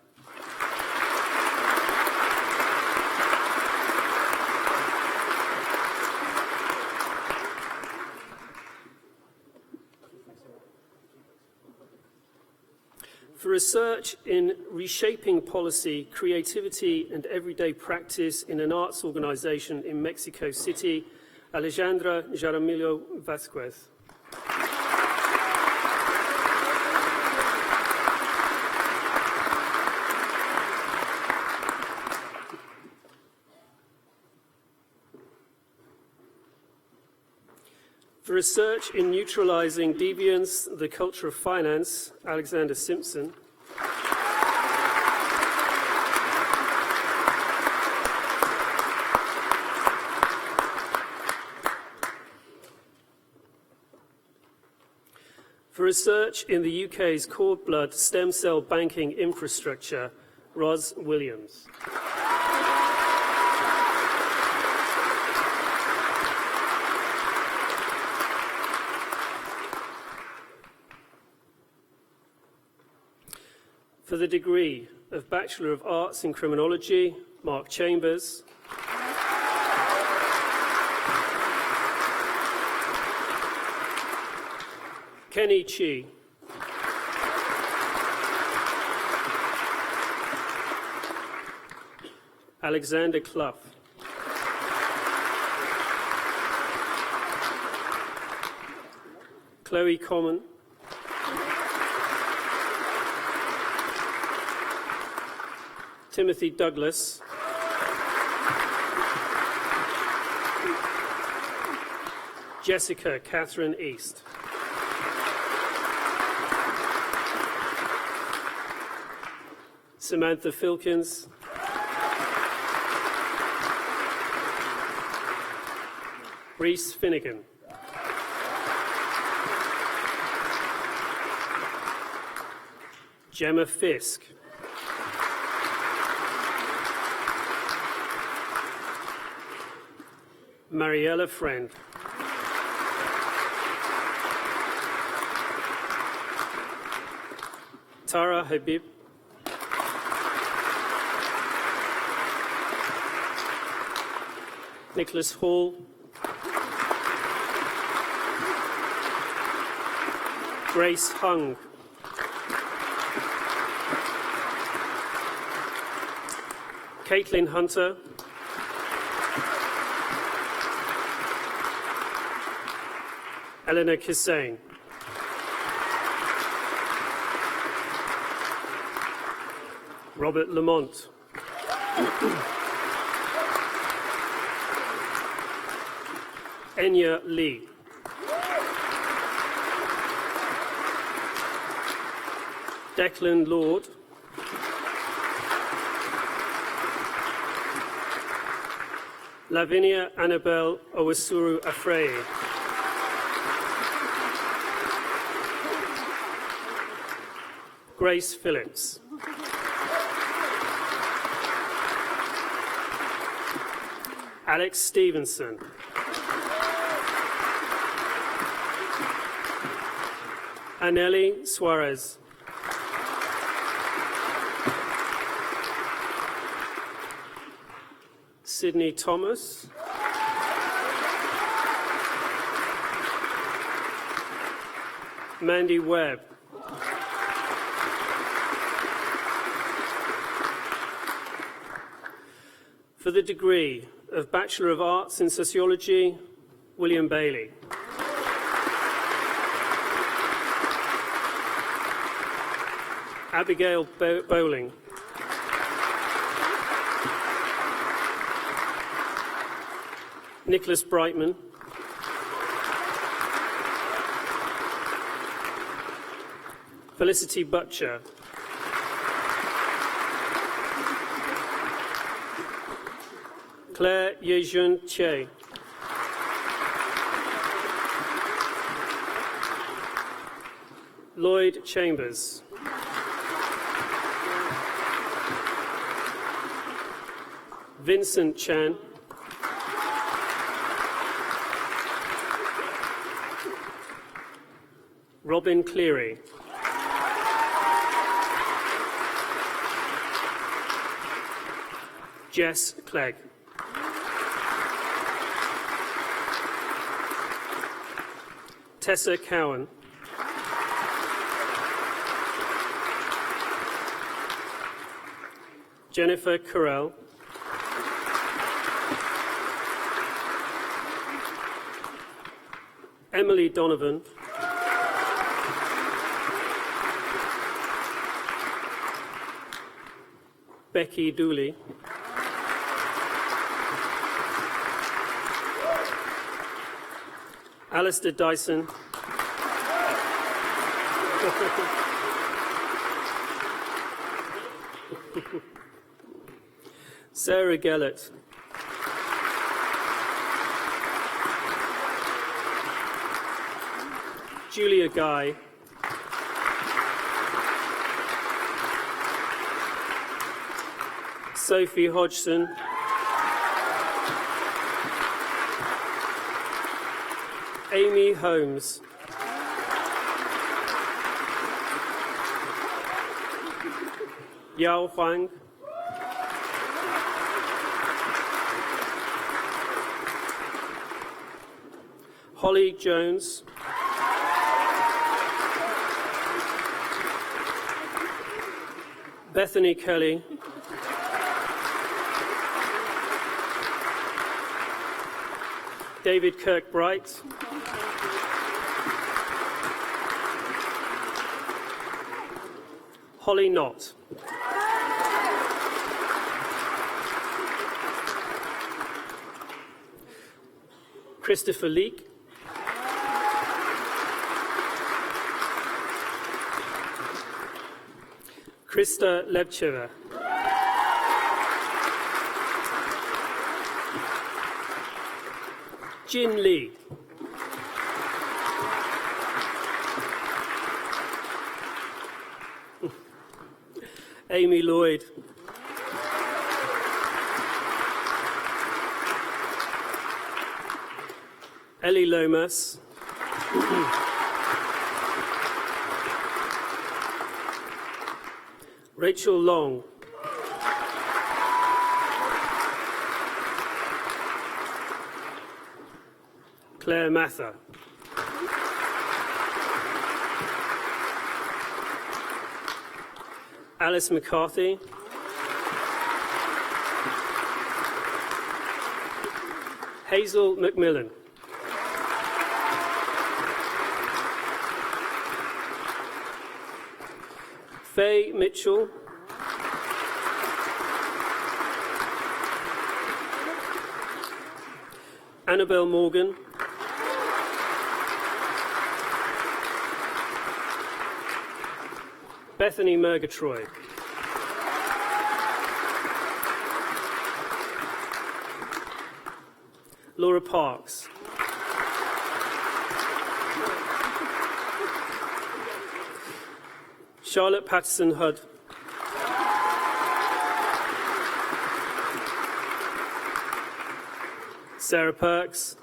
For research in reshaping policy, creativity and everyday practice in an arts organization in Mexico City, Alejandra Jaramillo Vasquez. For research in neutralizing deviance, the culture of finance, Alexander Simpson. For research in the UK's cord blood stem cell banking infrastructure, Ros Williams. For the degree of Bachelor of Arts in Criminology, Mark Chambers. Kenny Chi. Alexander Clough. Chloe Common. Timothy Douglas. Jessica Catherine East. Samantha Filkins. Reese Finnegan. Gemma Fisk. Mariella Friend. Tara Habib, Nicholas Hall, Grace Hung, Caitlin Hunter, Eleanor Kissane, Robert Lamont, Enya Lee, Declan Lord, Lavinia Annabelle Owasuru Afrey, Grace Phillips, Alex Stevenson, Aneli Suarez, Sydney Thomas, Mandy Webb, for the degree of Bachelor of Arts in Sociology, William Bailey. Abigail Bowling, Nicholas Brightman, Felicity Butcher, Claire Yejun Che, Lloyd Chambers, Vincent Chan, Robin Cleary, Jess Clegg, Tessa Cowan, Jennifer Carell, Emily Donovan, Becky Dooley, Alistair Dyson, Sarah Gellert, Julia Guy, Sophie Hodgson, Amy Holmes, Yao Huang, Holly Jones, Bethany Kelly, David Kirkbright, Holly Knott, Christopher Leake, Krista Lebcheva, Jin Lee, Amy Lloyd, Ellie Lomas, Rachel Long. Claire Mather. Alice McCarthy. Hazel McMillan. Faye Mitchell. Annabelle Morgan. Bethany Murgatroyd. Laura Parks. Charlotte Patterson Hudd. Sarah Perks.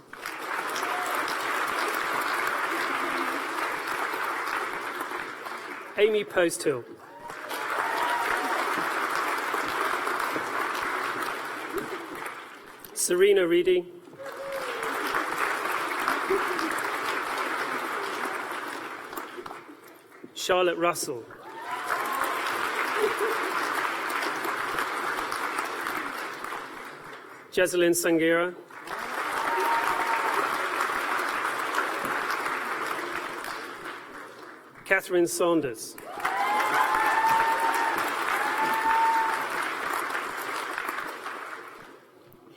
Amy Posthill. Serena Reedy. Charlotte Russell. Jezelyn Sangira. Catherine Saunders.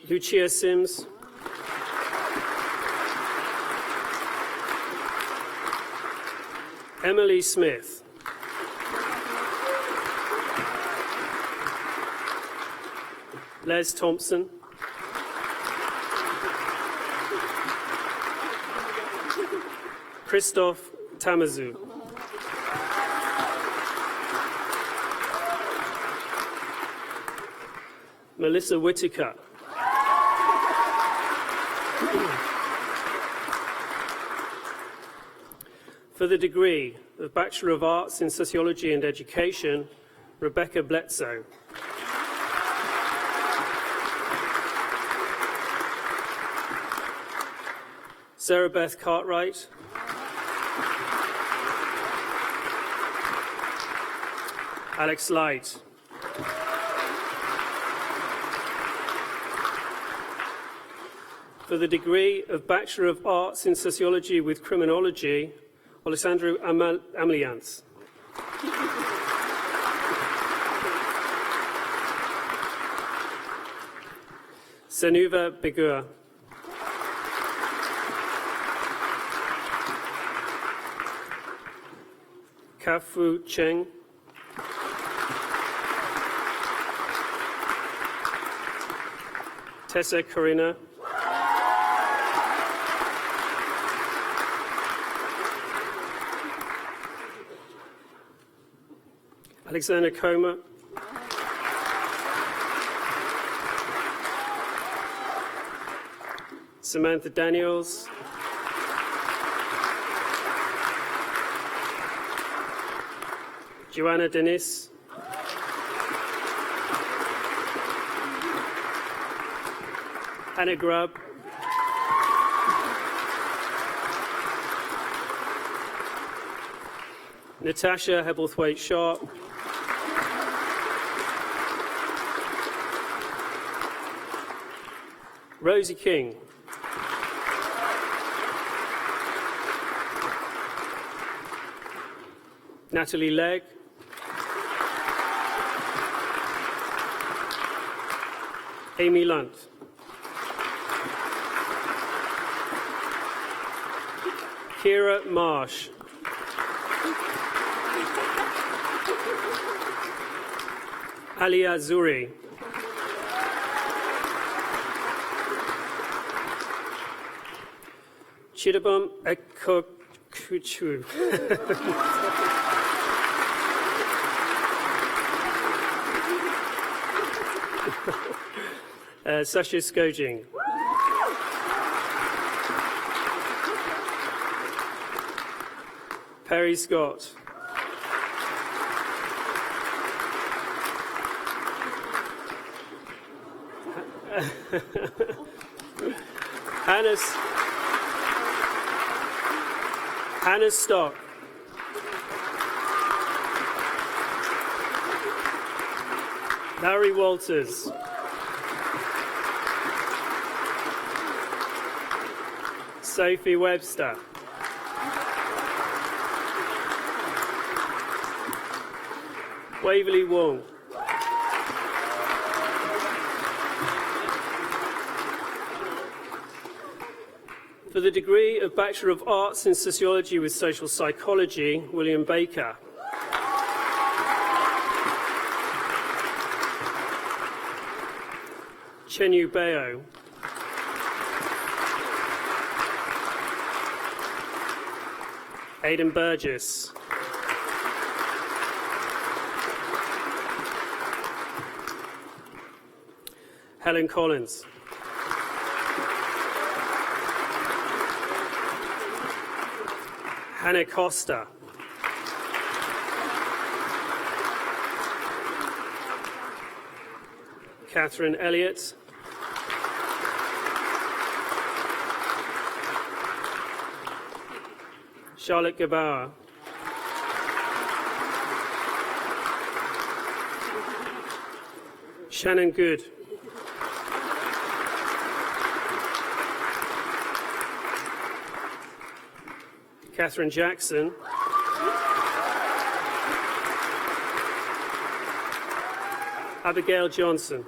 Lucia Sims. Emily Smith. Les Thompson. Christoph Tamazu. Melissa Whitaker. For the degree of Bachelor of Arts in Sociology and Education, Rebecca Bledsoe. Sarah Beth Cartwright. Alex Light. For the degree of Bachelor of Arts in Sociology with Criminology, Alessandro Amelians. Senuva Begur. Kafu Cheng. Tessa Corina. Alexander Comer. Samantha Daniels. Joanna Dennis. Anna Grubb. Natasha Hebblethwaite Sharp. Rosie King. Natalie Legg. Amy Lunt. Kira Marsh. Alia Zuri. Chidabum Ekokuchu. Sasha Skojing. Perry Scott. Hannah Stock. Larry Walters. Sophie Webster. Waverley Wong. For the degree of Bachelor of Arts in Sociology with Social Psychology, William Baker. Chenyu Bao. Aidan Burgess. Helen Collins. Hannah Costa. Catherine Elliott. Charlotte Gabauer. Shannon Good. Catherine Jackson. Abigail Johnson.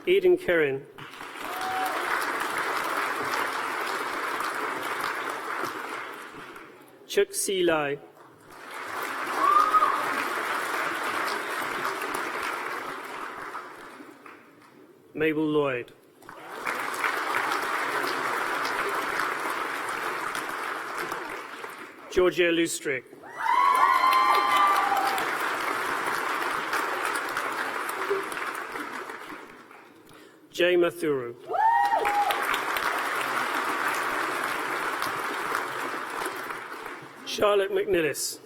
Eden Kerrin. Chuk Si Lai. Mabel Lloyd. Georgia Lustrick. Jay Mathuru. Charlotte McNillis.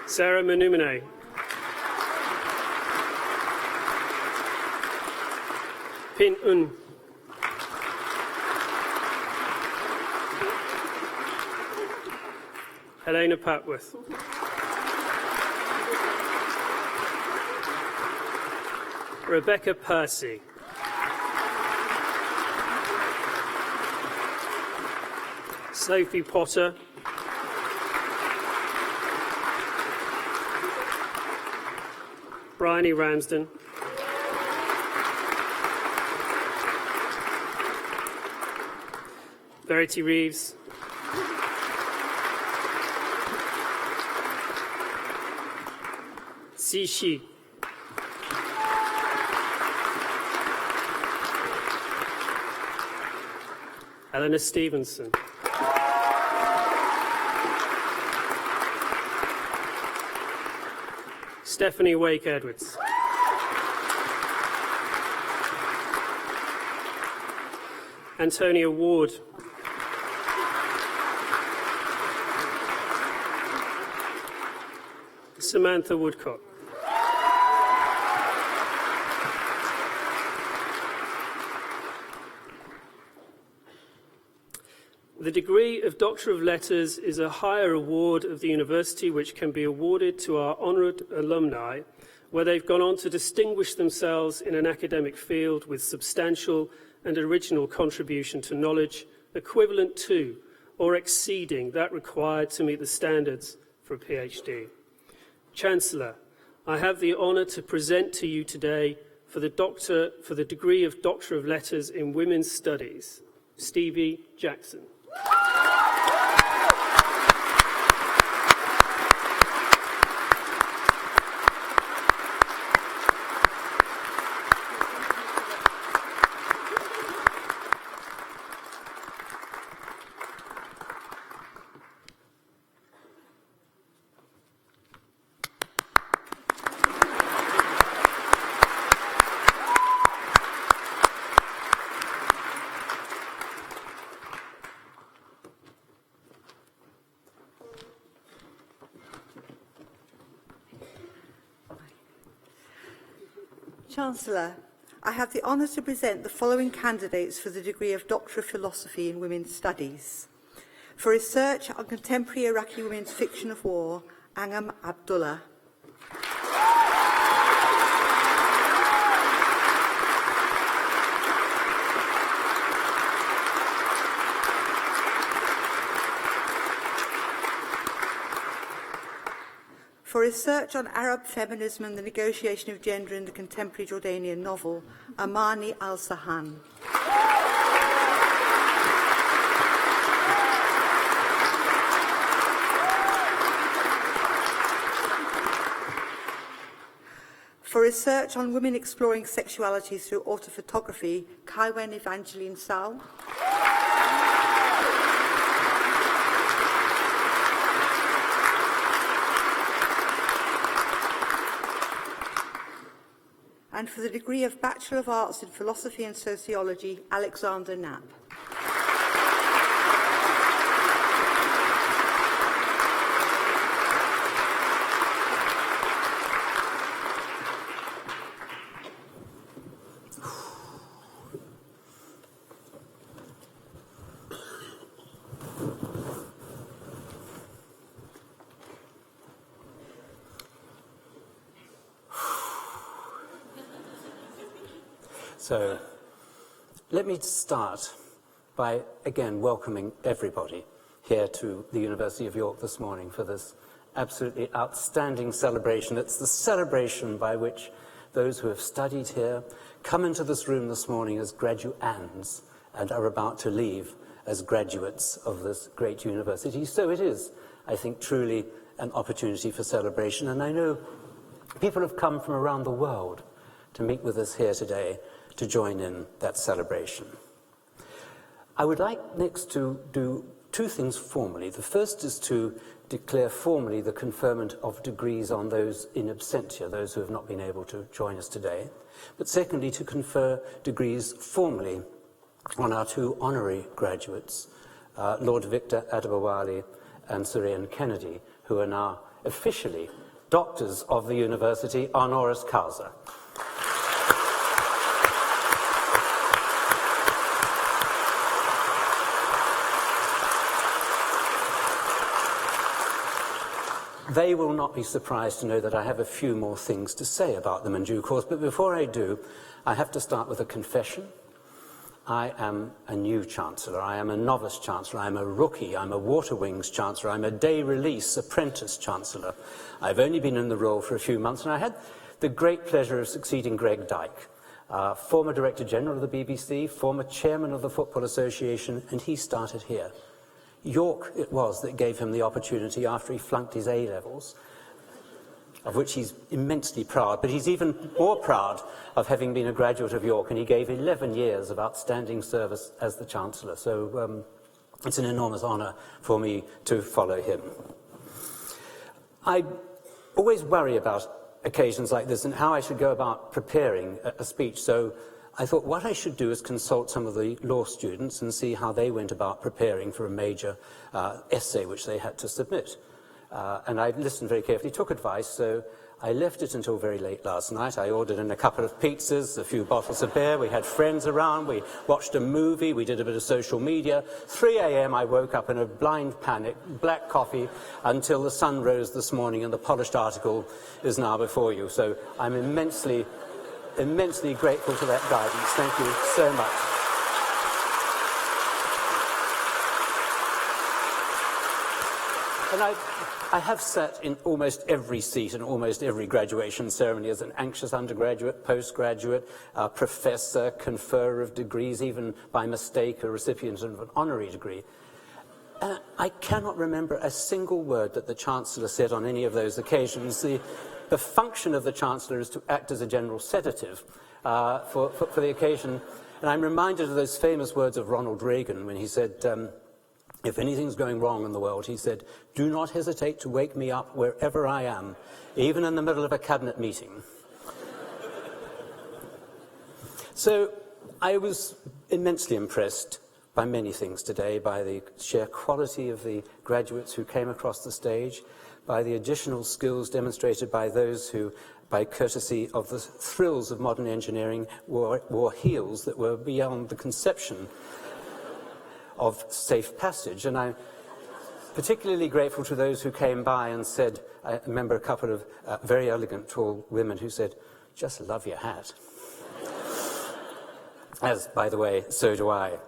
Sarah Manumene. Pin Un. Helena Patworth. Rebecca Percy. Sophie Potter. Bryony Ramsden. Verity Reeves. Sishi. Eleanor Stevenson. Stephanie Wake Edwards. Antonia Ward. Samantha Woodcock. The degree of Doctor of Letters is a higher award of the university which can be awarded to our honoured alumni where they've gone on to distinguish themselves in an academic field with substantial and original contribution to knowledge equivalent to or exceeding that required to meet the standards for a PhD. Chancellor, I have the honour to present to you today for the degree of Doctor of Letters in Women's Studies, Stevie Jackson.
Chancellor, I have the honour to present the following candidates for the degree of Doctor of Philosophy in Women's Studies. For research on contemporary Iraqi women's fiction of war, Angam Abdullah. For research on Arab feminism and the negotiation of gender in the contemporary Jordanian novel, Amani al-Sahan. For research on women exploring sexuality through autophotography, Kaiwen Evangeline Sal. And for the degree of Bachelor of Arts in Philosophy and Sociology, Alexander Knapp.
So, let me start by, again, welcoming everybody here to the University of York this morning for this absolutely outstanding celebration. It's the celebration by which those who have studied here come into this room this morning as graduands and are about to leave as graduates of this great university. So it is, I think, truly an opportunity for celebration. And I know people have come from around the world to meet with us here today to join in that celebration. I would like next to do two things formally. The first is to declare formally the conferment of degrees on those in absentia, those who have not been able to join us today. But secondly, to confer degrees formally on our two honorary graduates, Lord Victor Adebowale and Sir Ian Kennedy, who are now officially doctors of the university honoris causa. They will not be surprised to know that I have a few more things to say about them in due course, but before I do, I have to start with a confession. I am a new Chancellor. I am a novice Chancellor. I'm a rookie. I'm a Water Wings Chancellor. I'm a day release apprentice Chancellor. I've only been in the role for a few months, and I had the great pleasure of succeeding Greg Dyke, former Director General of the BBC, former Chairman of the Football Association, and he started here. York it was that gave him the opportunity after he flunked his A-levels, of which he's immensely proud, but he's even more proud of having been a graduate of York, and he gave 11 years of outstanding service as the Chancellor. So it's an enormous honour for me to follow him. I always worry about occasions like this and how I should go about preparing a speech, so I thought what I should do is consult some of the law students and see how they went about preparing for a major essay which they had to submit. And I listened very carefully, took advice, so I left it until very late last night. I ordered in a couple of pizzas, a few bottles of beer, we had friends around, we watched a movie, we did a bit of social media. 3 a.m. I woke up in a blind panic, black coffee, until the sun rose this morning and the polished article is now before you. So I'm immensely grateful for that guidance. Thank you so much. And I have sat in almost every seat in almost every graduation ceremony as an anxious undergraduate, postgraduate, professor, conferrer of degrees, even by mistake a recipient of an honorary degree. I cannot remember a single word that the Chancellor said on any of those occasions. The function of the Chancellor is to act as a general sedative for the occasion. And I'm reminded of those famous words of Ronald Reagan when he said, if anything's going wrong in the world, he said, do not hesitate to wake me up wherever I am, even in the middle of a cabinet meeting. So I was immensely impressed by many things today, by the sheer quality of the graduates who came across the stage, by the additional skills demonstrated by those who, by courtesy of the thrills of modern engineering, wore heels that were beyond the conception of safe passage. And I'm particularly grateful to those who came by and said, I remember a couple of very elegant, tall women who said, "Just love your hat." As, by the way, so do I.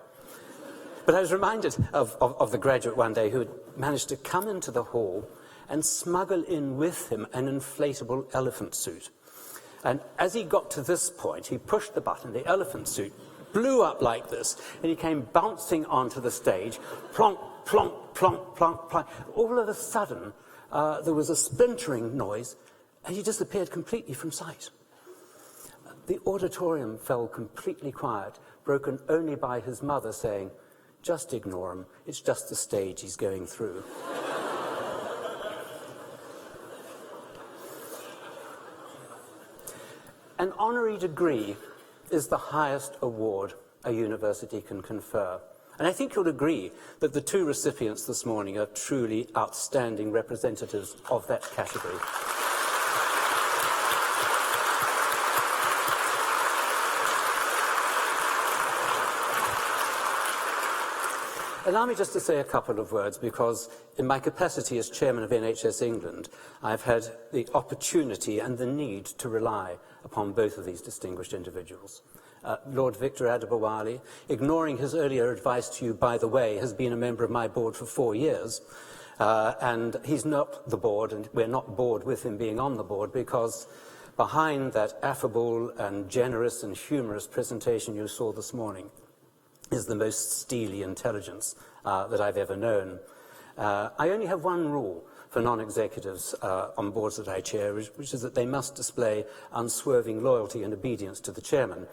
But I was reminded of the graduate one day who had managed to come into the hall and smuggle in with him an inflatable elephant suit. And as he got to this point, he pushed the button, the elephant suit blew up like this, and he came bouncing onto the stage, plonk, plonk, plonk, plonk, plonk. All of a sudden, there was a splintering noise, and he disappeared completely from sight. The auditorium fell completely quiet, broken only by his mother saying, "Just ignore him, it's just the stage he's going through." An honorary degree is the highest award a university can confer. And I think you'll agree that the two recipients this morning are truly outstanding representatives of that category. Allow me just to say a couple of words, because in my capacity as chairman of NHS England, I've had the opportunity and the need to rely upon both of these distinguished individuals. Lord Victor Adebowale, ignoring his earlier advice to you, by the way, has been a member of my board for 4 years, and he's not the board, and we're not bored with him being on the board, because behind that affable and generous and humorous presentation you saw this morning is the most steely intelligence that I've ever known. I only have one rule for non-executives on boards that I chair, which is that they must display unswerving loyalty and obedience to the chairman.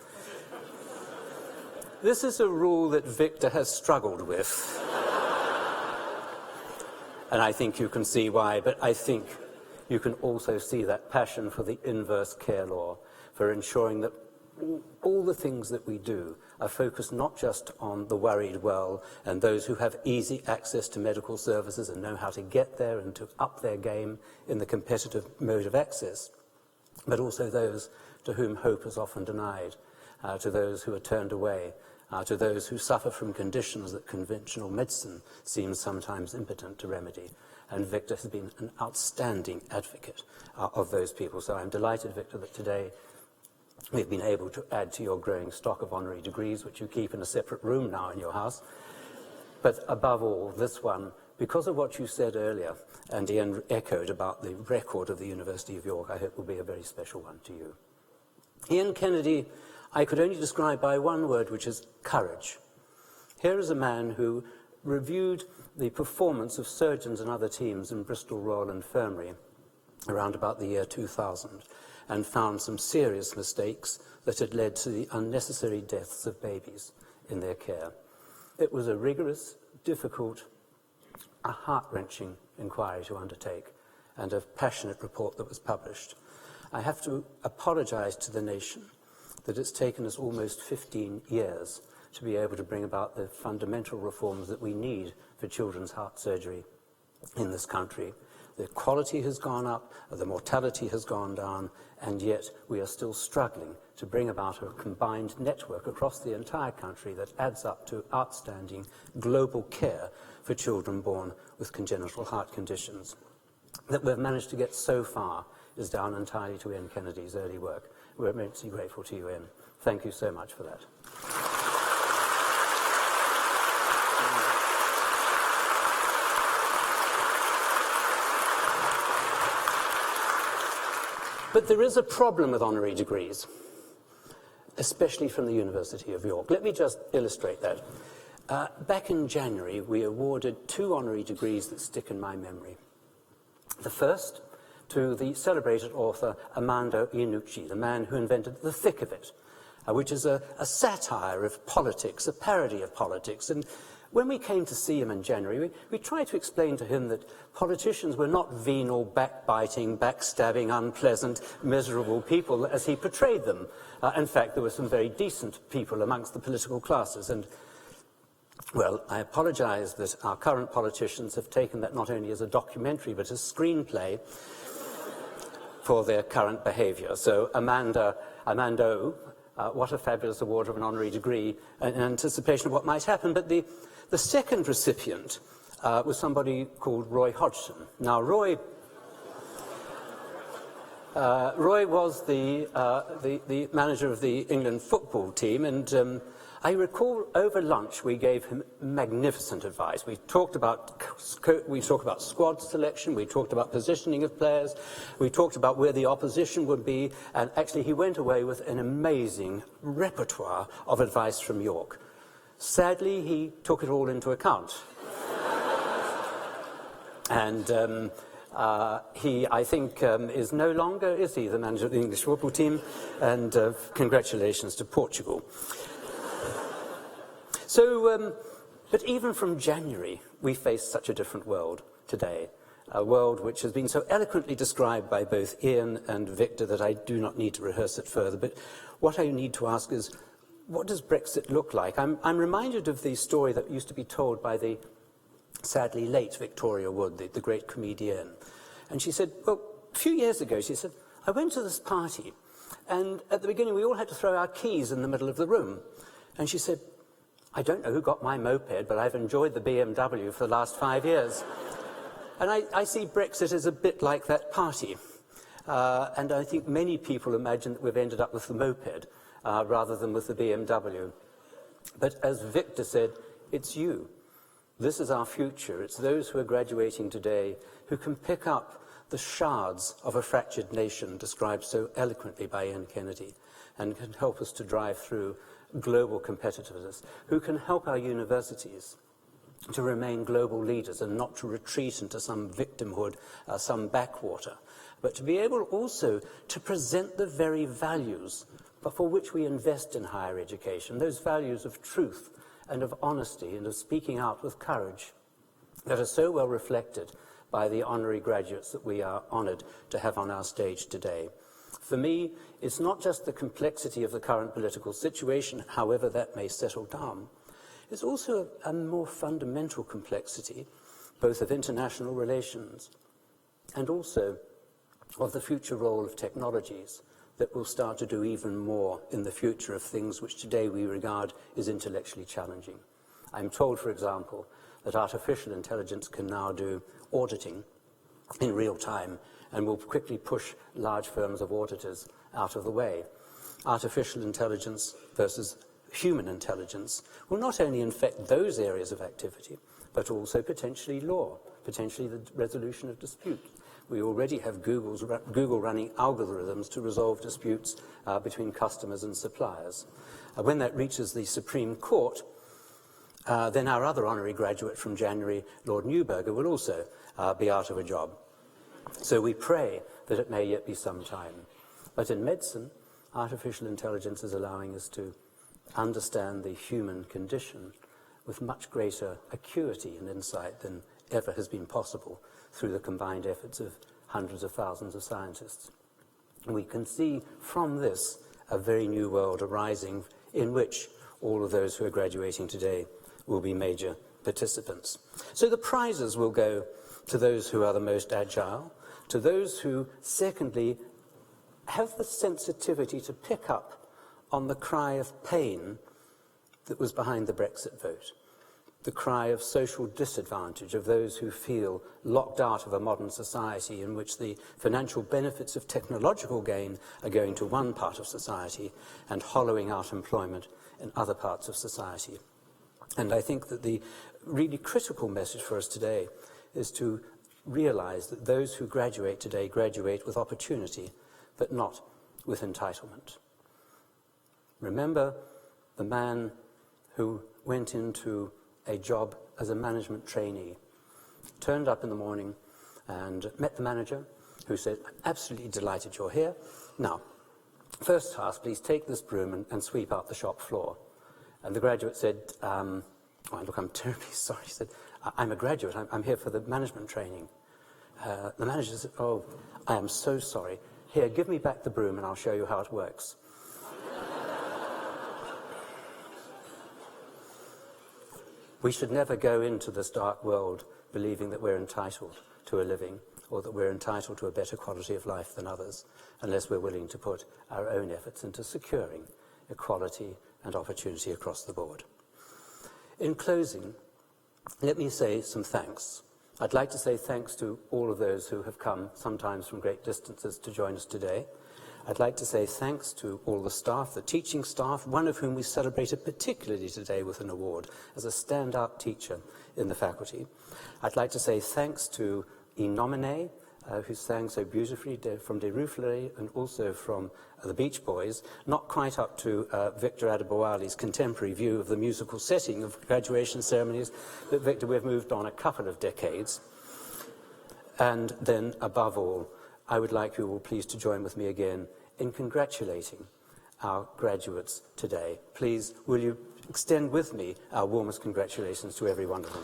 This is a rule that Victor has struggled with. And I think you can see why, but I think you can also see that passion for the inverse care law, for ensuring that all the things that we do are focused not just on the worried well and those who have easy access to medical services and know how to get there and to up their game in the competitive mode of access, but also those to whom hope is often denied, to those who are turned away, to those who suffer from conditions that conventional medicine seems sometimes impotent to remedy. And Victor has been an outstanding advocate of those people. So I'm delighted, Victor, that today we've been able to add to your growing stock of honorary degrees, which you keep in a separate room now in your house. But above all, this one, because of what you said earlier, and Ian echoed about the record of the University of York, I hope will be a very special one to you. Ian Kennedy, I could only describe by one word, which is courage. Here is a man who reviewed the performance of surgeons and other teams in Bristol Royal Infirmary around about the year 2000, and found some serious mistakes that had led to the unnecessary deaths of babies in their care. It was a rigorous, difficult, a heart-wrenching inquiry to undertake, and a passionate report that was published. I have to apologize to the nation that it's taken us almost 15 years to be able to bring about the fundamental reforms that we need for children's heart surgery in this country. The quality has gone up, the mortality has gone down, and yet we are still struggling to bring about a combined network across the entire country that adds up to outstanding global care for children born with congenital heart conditions. That we've managed to get so far is down entirely to Ian Kennedy's early work. We're immensely grateful to you, Ian. Thank you so much for that. But there is a problem with honorary degrees, especially from the University of York. Let me just illustrate that. Back in January, we awarded 2 honorary degrees that stick in my memory. The first to the celebrated author Armando Iannucci, the man who invented The Thick of It, which is a satire of politics, a parody of politics. And when we came to see him in January, we tried to explain to him that politicians were not venal, backbiting, backstabbing, unpleasant, miserable people as he portrayed them. In fact, there were some very decent people amongst the political classes. And Well, I apologise that our current politicians have taken that not only as a documentary but as a screenplay for their current behaviour. So Amanda, what a fabulous award of an honorary degree in anticipation of what might happen. But the second recipient was somebody called Roy Hodgson. Now, Roy was the manager of the England football team, and I recall over lunch we gave him magnificent advice. We talked about squad selection, we talked about positioning of players, we talked about where the opposition would be, and actually he went away with an amazing repertoire of advice from York. Sadly, he took it all into account. And he, I think, is no longer, is he, the manager of the English football team? And congratulations to Portugal. So, but even from January, we face such a different world today, a world which has been so eloquently described by both Ian and Victor that I do not need to rehearse it further. But what I need to ask is, what does Brexit look like? I'm reminded of the story that used to be told by the sadly late Victoria Wood, the great comedian. And she said, well, a few years ago, she said, I went to this party, and at the beginning we all had to throw our keys in the middle of the room. And she said, I don't know who got my moped, but I've enjoyed the BMW for the last 5 years. And I see Brexit as a bit like that party. And I think many people imagine that we've ended up with the moped rather than with the BMW. But as Victor said, it's you. This is our future. It's those who are graduating today who can pick up the shards of a fractured nation described so eloquently by Ian Kennedy and can help us to drive through global competitiveness, who can help our universities to remain global leaders and not to retreat into some victimhood, some backwater, but to be able also to present the very values for which we invest in higher education, those values of truth and of honesty and of speaking out with courage that are so well reflected by the honorary graduates that we are honoured to have on our stage today. For me, it's not just the complexity of the current political situation, however that may settle down. It's also a more fundamental complexity, both of international relations and also of the future role of technologies that will start to do even more in the future of things which today we regard as intellectually challenging. I'm told, for example, that artificial intelligence can now do auditing in real time and will quickly push large firms of auditors out of the way. Artificial intelligence versus human intelligence will not only infect those areas of activity, but also potentially law, potentially the resolution of disputes. We already have Google running algorithms to resolve disputes between customers and suppliers. When that reaches the Supreme Court, then our other honorary graduate from January, Lord Neuberger, will also be out of a job. So we pray that it may yet be some time. But in medicine, artificial intelligence is allowing us to understand the human condition with much greater acuity and insight than ever has been possible through the combined efforts of hundreds of thousands of scientists. And we can see from this a very new world arising in which all of those who are graduating today will be major participants. So the prizes will go to those who are the most agile, to those who, secondly, have the sensitivity to pick up on the cry of pain that was behind the Brexit vote, the cry of social disadvantage of those who feel locked out of a modern society in which the financial benefits of technological gain are going to one part of society and hollowing out employment in other parts of society. And I think that the really critical message for us today is to realize that those who graduate today graduate with opportunity, but not with entitlement. Remember the man who went into a job as a management trainee, turned up in the morning and met the manager, who said, I'm absolutely delighted you're here. Now, first task, please take this broom and sweep out the shop floor. And the graduate said, look, I'm terribly sorry. He said, I'm a graduate. I'm here for the management training. The manager said, oh, I am so sorry. Here, give me back the broom and I'll show you how it works. We should never go into this dark world believing that we're entitled to a living or that we're entitled to a better quality of life than others unless we're willing to put our own efforts into securing equality and opportunity across the board. In closing, let me say some thanks. I'd like to say thanks to all of those who have come, sometimes from great distances, to join us today. I'd like to say thanks to all the staff, the teaching staff, one of whom we celebrated particularly today with an award as a standout teacher in the faculty. I'd like to say thanks to Inomine, who sang so beautifully from De Ruffler and also from the Beach Boys, not quite up to Victor Adebowale's contemporary view of the musical setting of graduation ceremonies, but Victor, we've moved on a couple of decades. And then, above all, I would like you all please to join with me again in congratulating our graduates today. Please, will you extend with me our warmest congratulations to every one of them.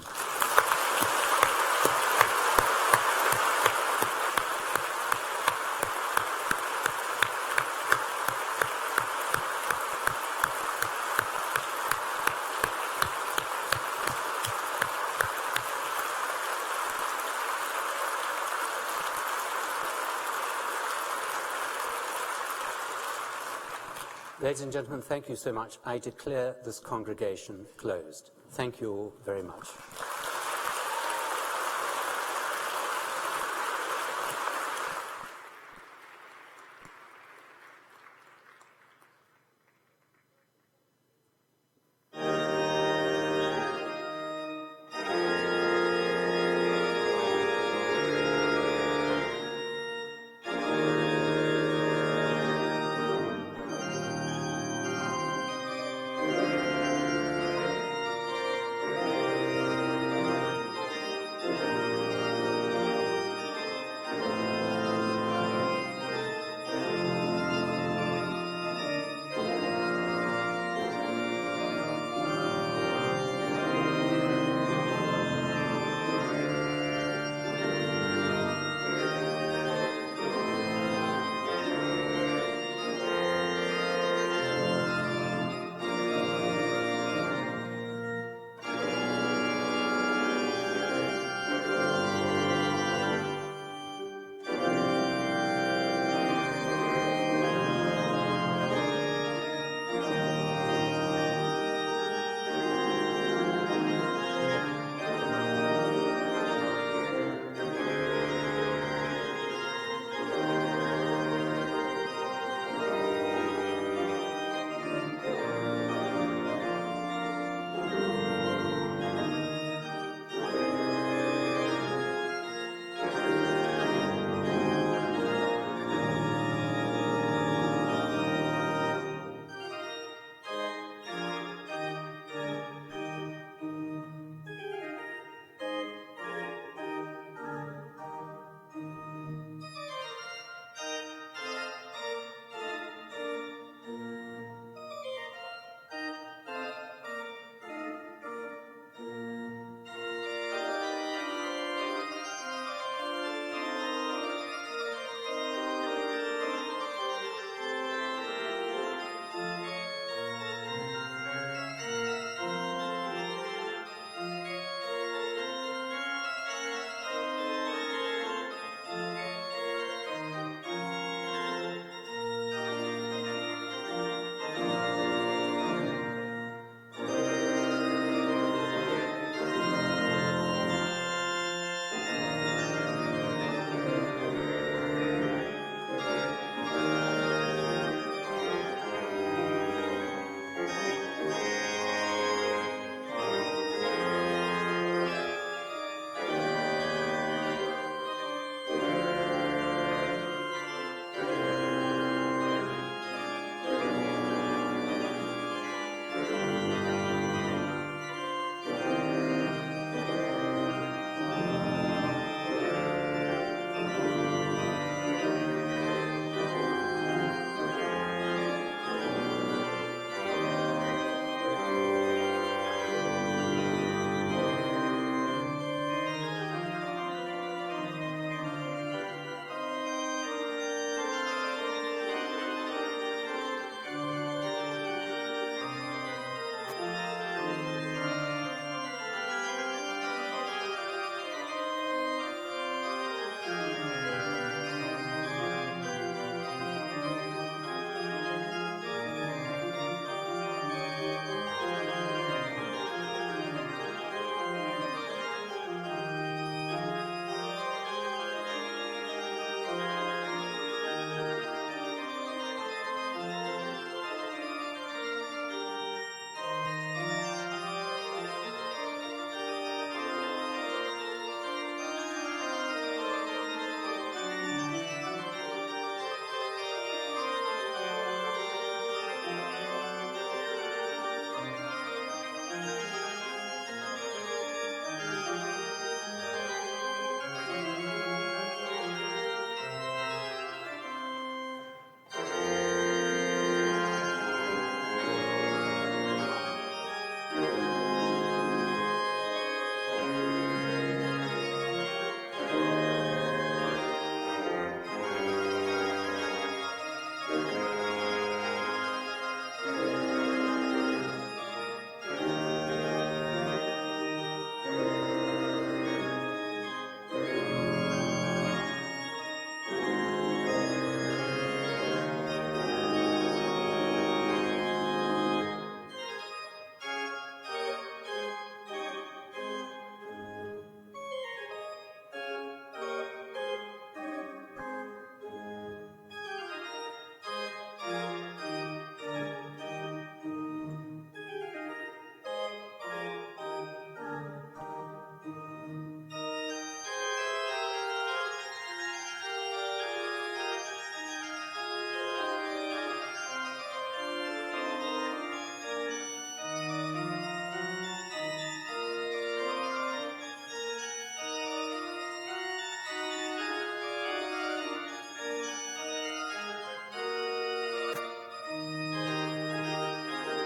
Ladies and gentlemen, thank you so much. I declare this congregation closed. Thank you all very much.